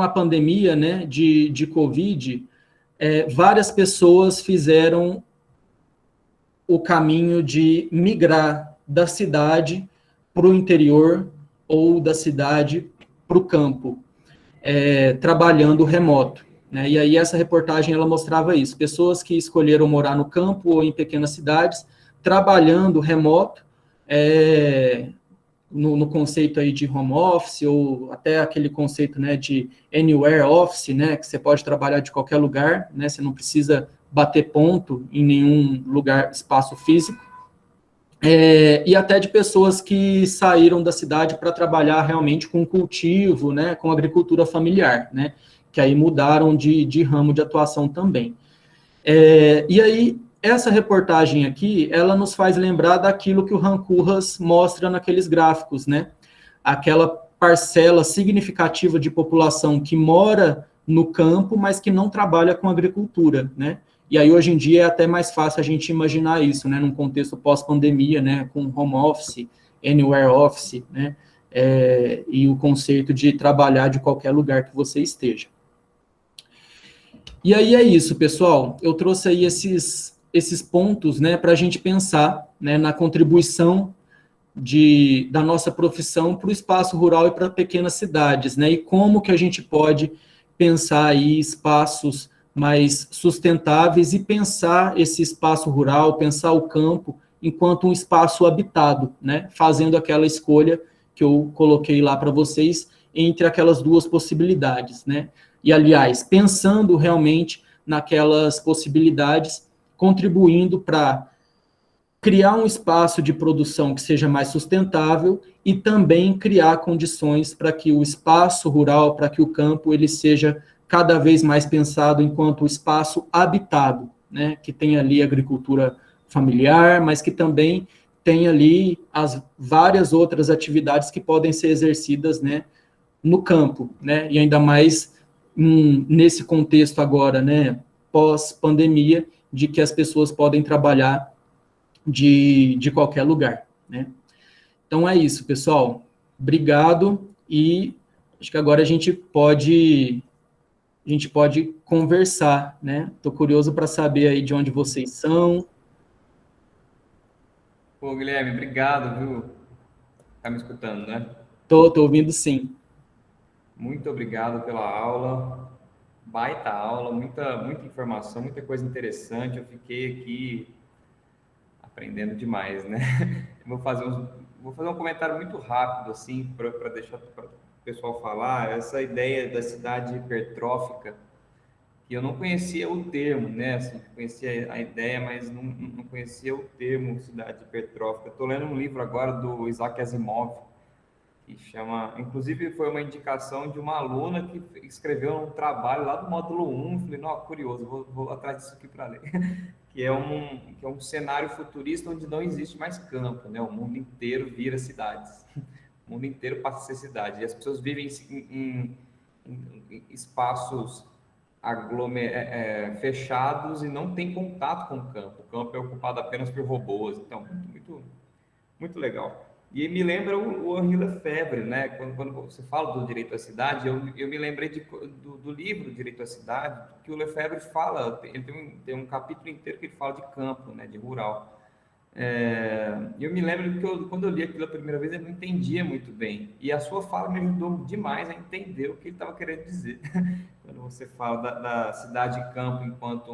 a pandemia, né, de Covid, várias pessoas fizeram o caminho de migrar da cidade para o interior ou da cidade para o campo, trabalhando remoto. Né? E aí essa reportagem ela mostrava isso, pessoas que escolheram morar no campo ou em pequenas cidades, trabalhando remoto, no conceito aí de home office, ou até aquele conceito, né, de anywhere office, né, que você pode trabalhar de qualquer lugar, né, você não precisa bater ponto em nenhum lugar, espaço físico, e até de pessoas que saíram da cidade para trabalhar realmente com cultivo, né, com agricultura familiar, né, que aí mudaram de ramo de atuação também. E aí, essa reportagem aqui, ela nos faz lembrar daquilo que o Rancurras mostra naqueles gráficos, né? Aquela parcela significativa de população que mora no campo, mas que não trabalha com agricultura, né? E aí, hoje em dia, é até mais fácil a gente imaginar isso, né? Num contexto pós-pandemia, né? Com home office, anywhere office, né? E o conceito de trabalhar de qualquer lugar que você esteja. E aí é isso, pessoal. Eu trouxe aí esses pontos, né, para a gente pensar, né, na contribuição da nossa profissão para o espaço rural e para pequenas cidades, né, e como que a gente pode pensar aí espaços mais sustentáveis e pensar esse espaço rural, pensar o campo enquanto um espaço habitado, né, fazendo aquela escolha que eu coloquei lá para vocês entre aquelas duas possibilidades, né. E, aliás, pensando realmente naquelas possibilidades, contribuindo para criar um espaço de produção que seja mais sustentável e também criar condições para que o espaço rural, para que o campo, ele seja cada vez mais pensado enquanto espaço habitado, né, que tem ali agricultura familiar, mas que também tem ali as várias outras atividades que podem ser exercidas, né, no campo, né, e ainda mais nesse contexto agora, né, pós-pandemia, de que as pessoas podem trabalhar de qualquer lugar, né. Então é isso, pessoal. Obrigado e acho que agora a gente pode conversar, né. Estou curioso para saber aí de onde vocês são. Pô, Guilherme, obrigado, viu? Tá me escutando, né? Tô ouvindo sim. Muito obrigado pela aula. Baita aula, muita informação, muita coisa interessante. Eu fiquei aqui aprendendo demais, né? Vou fazer um comentário muito rápido, assim, para deixar para o pessoal falar. Essa ideia da cidade hipertrófica, que eu não conhecia o termo, né? Assim, conhecia a ideia, mas não conhecia o termo cidade hipertrófica. Estou lendo um livro agora do Isaac Asimov, que chama, inclusive foi uma indicação de uma aluna que escreveu um trabalho lá do módulo 1, falei, não, curioso, vou atrás disso aqui para ler, que é um cenário futurista onde não existe mais campo, né? O mundo inteiro vira cidades, o mundo inteiro passa a ser cidade, e as pessoas vivem em espaços fechados e não tem contato com o campo é ocupado apenas por robôs, então, muito legal. E me lembra o Henri Lefebvre, né? Quando você fala do direito à cidade, eu me lembrei do livro Direito à Cidade, que o Lefebvre fala, ele tem um capítulo inteiro que ele fala de campo, né? De rural. Eu me lembro que quando eu li aquilo a primeira vez, eu não entendia muito bem. E a sua fala me ajudou demais a entender o que ele estava querendo dizer. Quando você fala da cidade-campo enquanto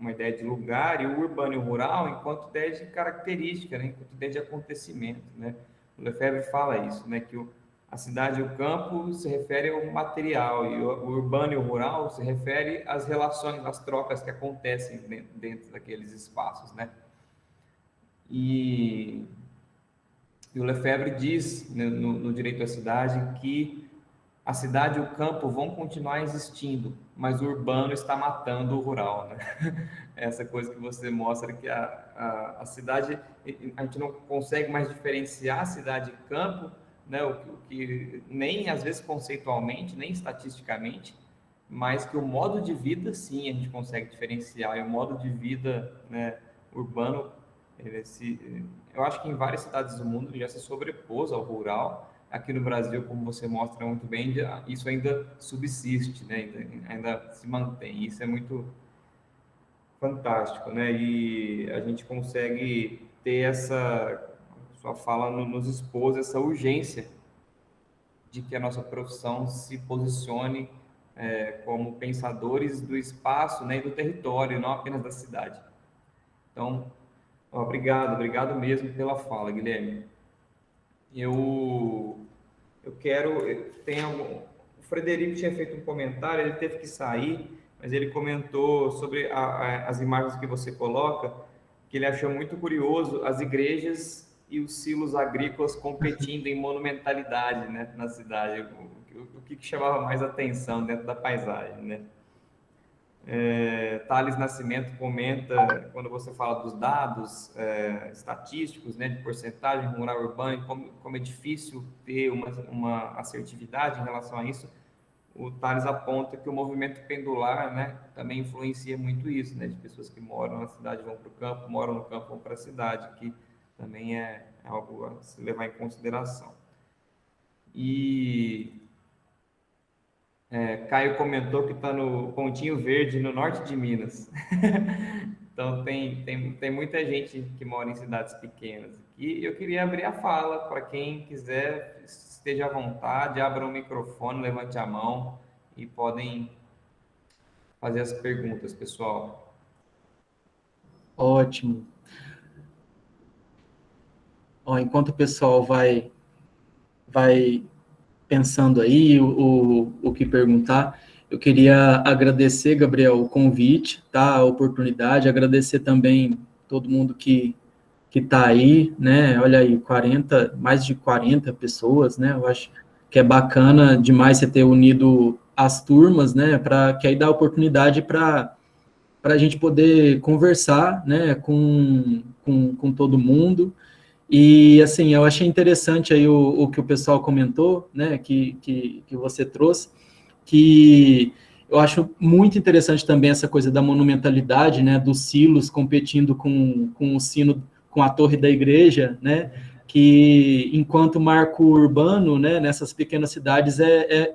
uma ideia de lugar, e o urbano e o rural enquanto ideia de característica, né? Enquanto ideia de acontecimento, né? O Lefebvre fala isso, né? Que a cidade e o campo se refere ao material, e o urbano e o rural se refere às relações, às trocas que acontecem dentro daqueles espaços, né? E o Lefebvre diz, né, no Direito à Cidade, que a cidade e o campo vão continuar existindo, mas o urbano está matando o rural, né? Essa coisa que você mostra que a cidade, a gente não consegue mais diferenciar cidade e campo, né, o que nem às vezes conceitualmente, nem estatisticamente, mas que o modo de vida, sim, a gente consegue diferenciar, e o modo de vida, né, urbano, eu acho que em várias cidades do mundo já se sobrepôs ao rural. Aqui no Brasil, como você mostra muito bem, isso ainda subsiste, né, ainda se mantém, isso é muito fantástico, né, e a gente consegue ter sua fala nos expôs essa urgência de que a nossa profissão se posicione como pensadores do espaço, né, e do território, não apenas da cidade. Então, obrigado mesmo pela fala, Guilherme. Eu, o Frederico tinha feito um comentário, ele teve que sair, mas ele comentou sobre as imagens que você coloca, que ele achou muito curioso as igrejas e os silos agrícolas competindo em monumentalidade, né, na cidade. O que chamava mais atenção dentro da paisagem, né? Thales Nascimento comenta, quando você fala dos dados estatísticos, né, de porcentagem rural urbana, como é difícil ter uma assertividade em relação a isso. O Thales aponta que o movimento pendular, né, também influencia muito isso, né, de pessoas que moram na cidade vão para o campo, moram no campo vão para a cidade, que também é algo a se levar em consideração. E Caio comentou que está no Pontinho Verde, no norte de Minas. Então, tem muita gente que mora em cidades pequenas. E eu queria abrir a fala para quem quiser, esteja à vontade, abra o microfone, levante a mão e podem fazer as perguntas, pessoal. Ótimo. Ó, enquanto o pessoal vai pensando aí o que perguntar, eu queria agradecer, Gabriel, o convite, tá? A oportunidade, agradecer também todo mundo que está aí, né? Olha aí, mais de 40 pessoas, né? Eu acho que é bacana demais você ter unido as turmas, né? Para que aí dá oportunidade para a gente poder conversar, né? Com todo mundo. E, assim, eu achei interessante aí o que o pessoal comentou, né, que você trouxe, que eu acho muito interessante também essa coisa da monumentalidade, né, dos silos competindo com o sino, com a torre da igreja, né, que enquanto marco urbano, né, nessas pequenas cidades,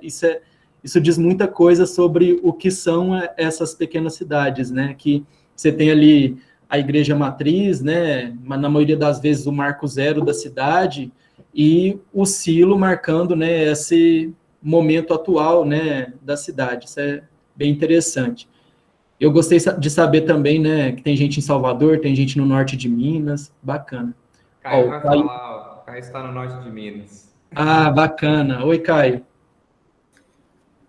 isso diz muita coisa sobre o que são essas pequenas cidades, né, que você tem ali a igreja matriz, né, na maioria das vezes o marco zero da cidade, e o silo marcando, né, esse momento atual, né, da cidade. Isso é bem interessante. Eu gostei de saber também, né, que tem gente em Salvador, tem gente no norte de Minas, bacana. Caio vai falar, Caio está no norte de Minas. Ah, bacana. Oi, Caio.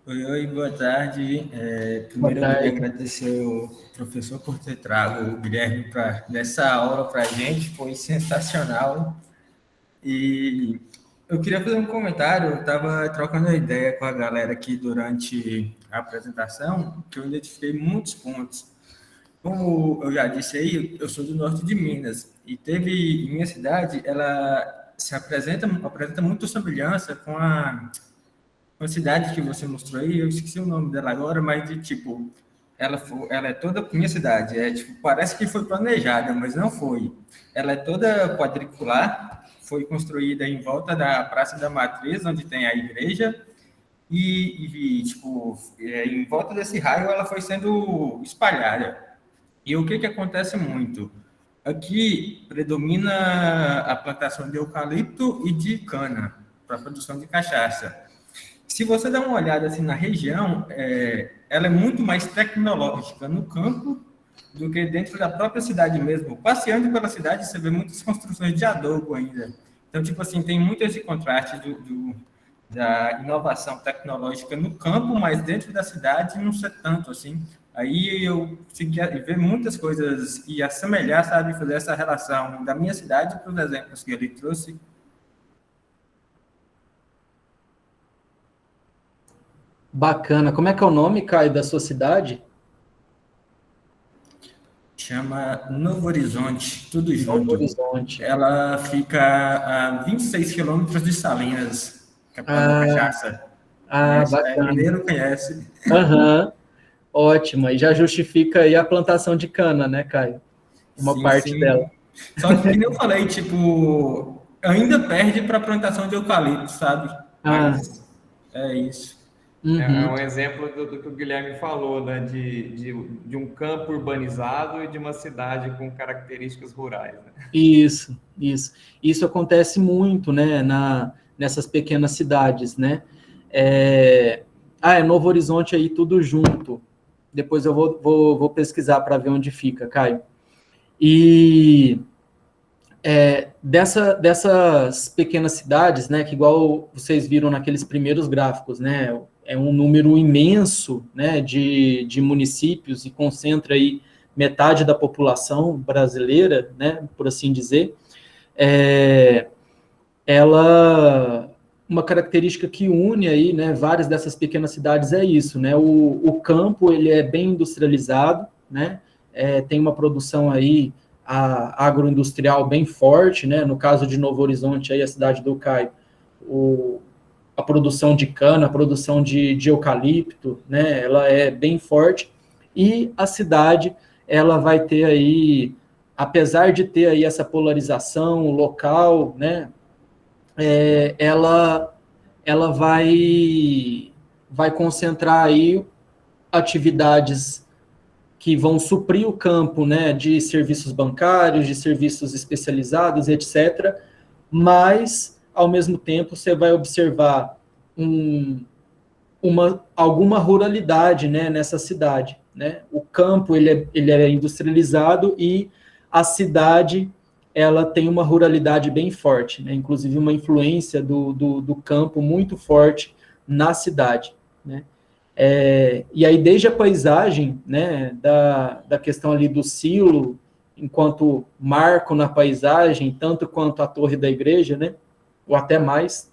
Oi, boa tarde. Primeiro eu queria agradecer o professor por ter trago o Guilherme nessa aula para a gente, foi sensacional. E eu queria fazer um comentário, eu estava trocando a ideia com a galera aqui durante a apresentação, que eu identifiquei muitos pontos. Como eu já disse aí, eu sou do norte de Minas, e teve, em minha cidade, ela apresenta muito semelhança com uma cidade que você mostrou aí, eu esqueci o nome dela agora, mas de tipo, ela é toda minha cidade, tipo, parece que foi planejada, mas não foi. Ela é toda quadricular, foi construída em volta da Praça da Matriz, onde tem a igreja, tipo, em volta desse raio ela foi sendo espalhada. E o que acontece muito? Aqui predomina a plantação de eucalipto e de cana para a produção de cachaça. Se você dá uma olhada assim na região, ela é muito mais tecnológica no campo do que dentro da própria cidade mesmo. Passeando pela cidade, você vê muitas construções de adobe ainda. Então, tipo assim, tem muito esse contraste da inovação tecnológica no campo, mas dentro da cidade não ser tanto assim. Aí eu consegui ver muitas coisas e assemelhar, sabe, fazer essa relação da minha cidade para os exemplos que ele trouxe. Bacana. Como é que é o nome, Caio, da sua cidade? chama Novo Horizonte, tudo Novo junto. Horizonte. Ela fica a 26 quilômetros de Salinas, capital da cachaça. Conhece, né? Bacana. Mineiro conhece. Aham, ótimo. E já justifica aí a plantação de cana, né, Caio? Uma parte dela. Só que, como eu falei, tipo, ainda perde para a plantação de eucalipto, sabe? Mas é isso. É um exemplo do que o Guilherme falou, né? De um campo urbanizado e de uma cidade com características rurais. Né? Isso. Isso acontece muito, né, nessas pequenas cidades, né? É Novo Horizonte aí, tudo junto. Depois eu vou pesquisar para ver onde fica, Caio. E dessas pequenas cidades, né, que igual vocês viram naqueles primeiros gráficos, né, é um número imenso, né, de municípios e concentra aí metade da população brasileira, né, por assim dizer. Uma característica que une aí, né, várias dessas pequenas cidades é isso, né, o campo, ele é bem industrializado, né, tem uma produção aí agroindustrial bem forte, né, no caso de Novo Horizonte, aí a cidade do Caio, a produção de cana, a produção de eucalipto, né, ela é bem forte, e a cidade, ela vai ter aí, apesar de ter aí essa polarização local, né, ela vai concentrar aí atividades que vão suprir o campo, né, de serviços bancários, de serviços especializados, etc., mas, ao mesmo tempo, você vai observar alguma ruralidade, né, nessa cidade, né? O campo, ele é industrializado e a cidade, ela tem uma ruralidade bem forte, né? Inclusive uma influência do campo muito forte na cidade, né? E aí, desde a paisagem, né, da questão ali do silo, enquanto marco na paisagem, tanto quanto a torre da igreja, né, ou até mais,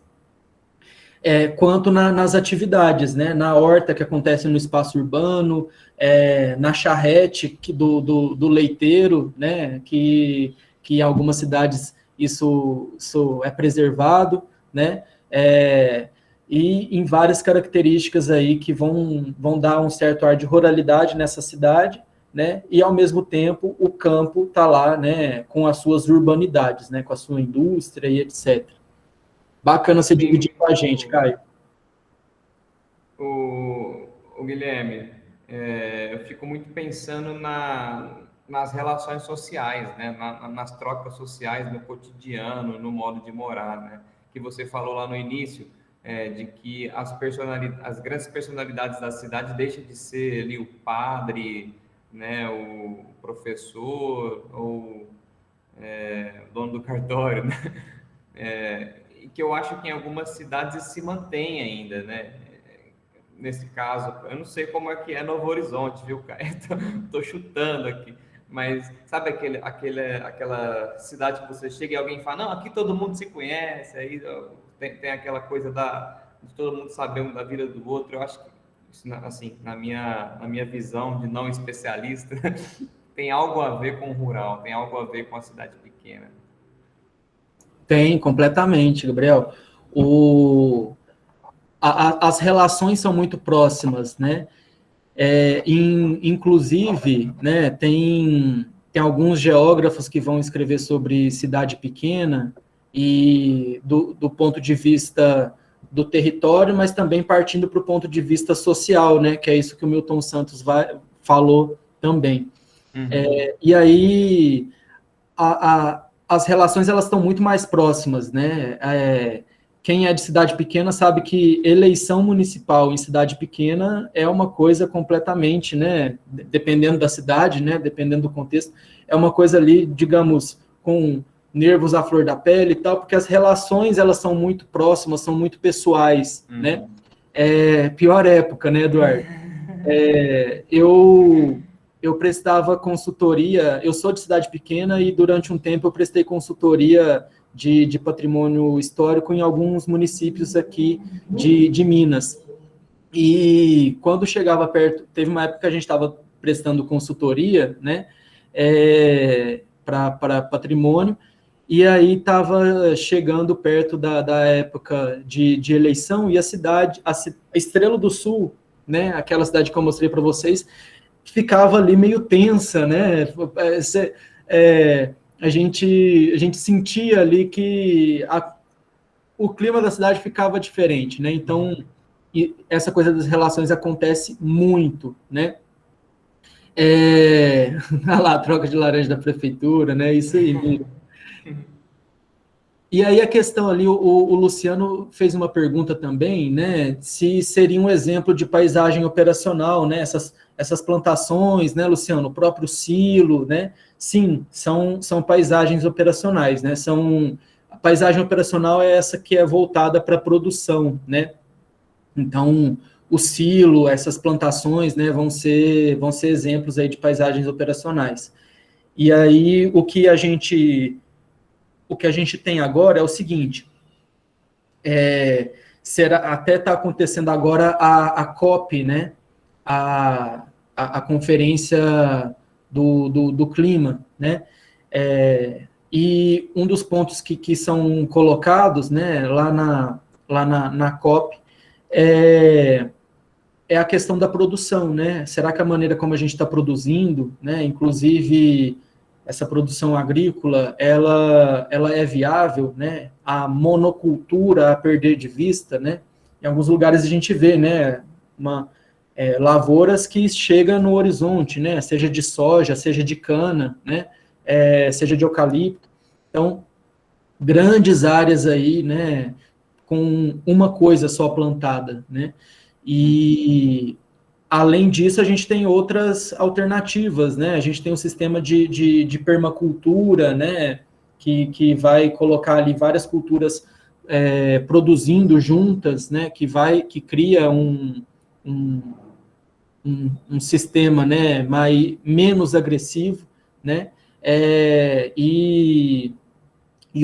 quanto nas atividades, né, na horta que acontece no espaço urbano, na charrete do leiteiro, né, que em algumas cidades isso é preservado, né, e em várias características aí que vão dar um certo ar de ruralidade nessa cidade, né, e ao mesmo tempo o campo está lá, né, com as suas urbanidades, né, com a sua indústria e etc. Bacana você dividir com a gente, Caio. O Guilherme, eu fico muito pensando nas relações sociais, né, nas trocas sociais, no cotidiano, no modo de morar, né, que você falou lá no início, de que as grandes personalidades da cidade deixam de ser ali o padre, né, o professor, ou o dono do cartório, né? E que eu acho que em algumas cidades se mantém ainda, né? Nesse caso, eu não sei como é que é Novo Horizonte, viu, cara? Tô chutando aqui. Mas sabe aquela cidade que você chega e alguém fala, não, aqui todo mundo se conhece, aí tem aquela coisa de todo mundo saber da vida do outro. Eu acho que, assim, na minha visão de não especialista, tem algo a ver com o rural, tem algo a ver com a cidade pequena. Tem, completamente, Gabriel. As relações são muito próximas, né? Inclusive, né, tem alguns geógrafos que vão escrever sobre cidade pequena e do ponto de vista do território, mas também partindo para o ponto de vista social, né, que é isso que o Milton Santos falou também. Uhum. E aí, as relações, elas estão muito mais próximas, né? Quem é de cidade pequena sabe que eleição municipal em cidade pequena é uma coisa completamente, né, dependendo da cidade, né, dependendo do contexto, é uma coisa ali, digamos, com nervos à flor da pele e tal, porque as relações, elas são muito próximas, são muito pessoais, né? Pior época, né, Eduardo? Eu prestava consultoria, eu sou de cidade pequena e durante um tempo eu prestei consultoria de patrimônio histórico em alguns municípios aqui de Minas. E quando chegava perto, teve uma época que a gente estava prestando consultoria, né? para patrimônio, e aí estava chegando perto da época de eleição, e a Estrela do Sul, né, aquela cidade que eu mostrei para vocês, ficava ali meio tensa, né? A gente sentia ali que o clima da cidade ficava diferente, né? Então, essa coisa das relações acontece muito, né? Olha lá, troca de laranja da prefeitura, né? Isso aí. E aí a questão ali, o Luciano fez uma pergunta também, né? Se seria um exemplo de paisagem operacional, né? Essas plantações, né, Luciano? O próprio silo, né? Sim, são paisagens operacionais, né? A paisagem operacional é essa que é voltada para a produção, né? Então, o silo, essas plantações, né, vão ser exemplos aí de paisagens operacionais. E aí, o que a gente tem agora é o seguinte, até está acontecendo agora a COP, né, a conferência do clima, né, e um dos pontos que são colocados, né, lá na COP é a questão da produção, né? Será que a maneira como a gente está produzindo, né, inclusive essa produção agrícola, ela é viável, né? A monocultura a perder de vista, né? Em alguns lugares a gente vê, né, lavouras que chegam no horizonte, né? Seja de soja, seja de cana, né? Seja de eucalipto. Então, grandes áreas aí, né? Com uma coisa só plantada, né? E, além disso, a gente tem outras alternativas, né? A gente tem um sistema de permacultura, né? Que vai colocar ali várias culturas produzindo juntas, né? Que cria um sistema, né? Menos agressivo, né? E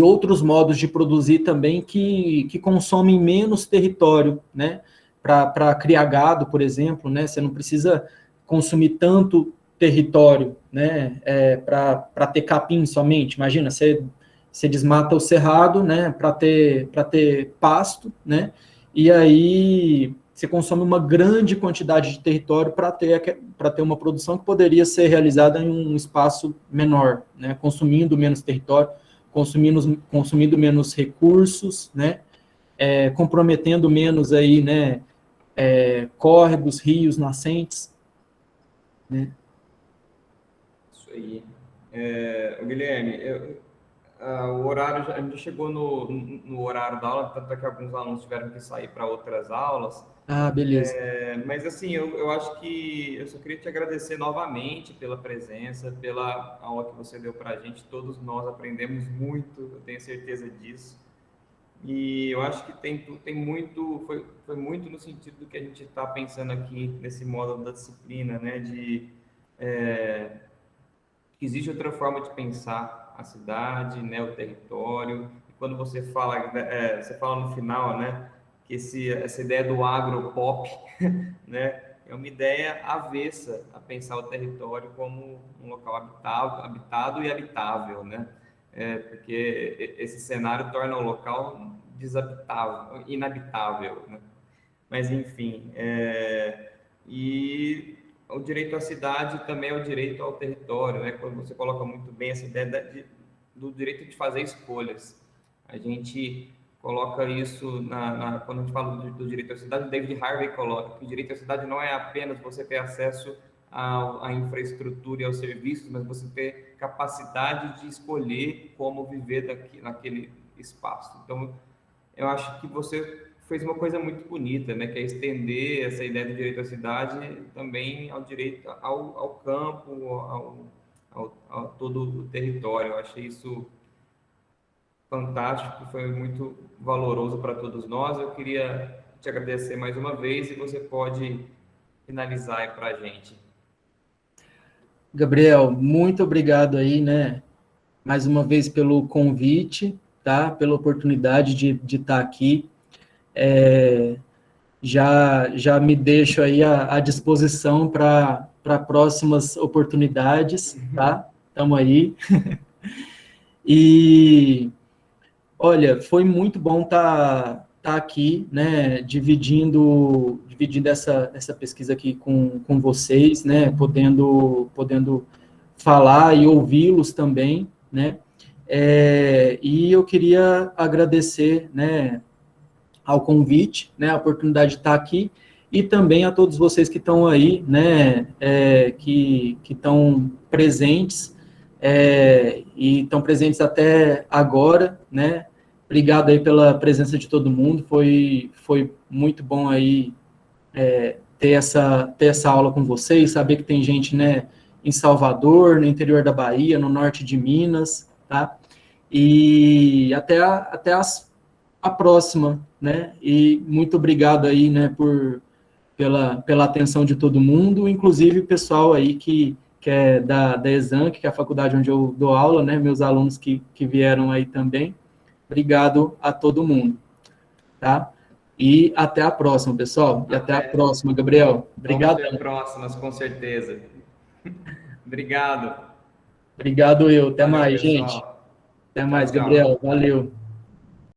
outros modos de produzir também que consomem menos território, né? Para criar gado, por exemplo, né? Você não precisa consumir tanto território, né? Para ter capim somente. Imagina, você desmata o cerrado, né? Para ter pasto, né? E aí você consome uma grande quantidade de território para ter uma produção que poderia ser realizada em um espaço menor, né? Consumindo menos território, consumindo menos recursos, né? Comprometendo menos aí, né? Córregos, rios, nascentes, né? Isso aí. Guilherme, o horário, a gente chegou no horário da aula, tanto é que alguns alunos tiveram que sair para outras aulas. Ah, beleza. Mas assim, eu acho que eu só queria te agradecer novamente pela presença, pela aula que você deu para a gente. Todos nós aprendemos muito, eu tenho certeza disso. E eu acho que tem muito, foi muito no sentido do que a gente está pensando aqui nesse módulo da disciplina, né? Que existe outra forma de pensar a cidade, né? O território. E quando você fala no final, né? Que essa ideia do agropop, né? É uma ideia avessa a pensar o território como um local habitado e habitável, né? Porque esse cenário torna o local desabitável, inabitável, né? Mas, enfim, e o direito à cidade também é o direito ao território, né? Quando você coloca muito bem essa ideia do direito de fazer escolhas. A gente coloca isso quando a gente fala do direito à cidade, David Harvey coloca que o direito à cidade não é apenas você ter acesso à infraestrutura e aos serviços, mas você ter capacidade de escolher como viver naquele espaço. Então, eu acho que você fez uma coisa muito bonita, né? Que é estender essa ideia do direito à cidade também ao direito ao campo, a todo o território. Eu achei isso fantástico, foi muito valoroso para todos nós. Eu queria te agradecer mais uma vez e você pode finalizar aí para a gente. Gabriel, muito obrigado aí, né? Mais uma vez pelo convite, tá? Pela oportunidade de estar aqui. Já me deixo aí à disposição para próximas oportunidades, tá? estamos aí. E, olha, foi muito bom estar aqui, né, dividindo essa pesquisa aqui com vocês, né, podendo falar e ouvi-los também, né, e eu queria agradecer, né, ao convite, né, a oportunidade de estar aqui, e também a todos vocês que estão aí, né, que estão presentes, e estão presentes até agora, né, obrigado aí pela presença de todo mundo, foi muito bom aí ter essa aula com vocês, saber que tem gente, né, em Salvador, no interior da Bahia, no norte de Minas, tá? E até a próxima, né? E muito obrigado aí, né, pela atenção de todo mundo, inclusive o pessoal aí que é da Exanc, que é a faculdade onde eu dou aula, né, meus alunos que vieram aí também. Obrigado a todo mundo, tá? E até a próxima, pessoal. E até a próxima, Gabriel. Obrigado. Vamos ter próximas, com certeza. Obrigado. Obrigado eu. Até Valeu, mais, pessoal. gente. Até mais, Tchau, tchau. Gabriel. Valeu.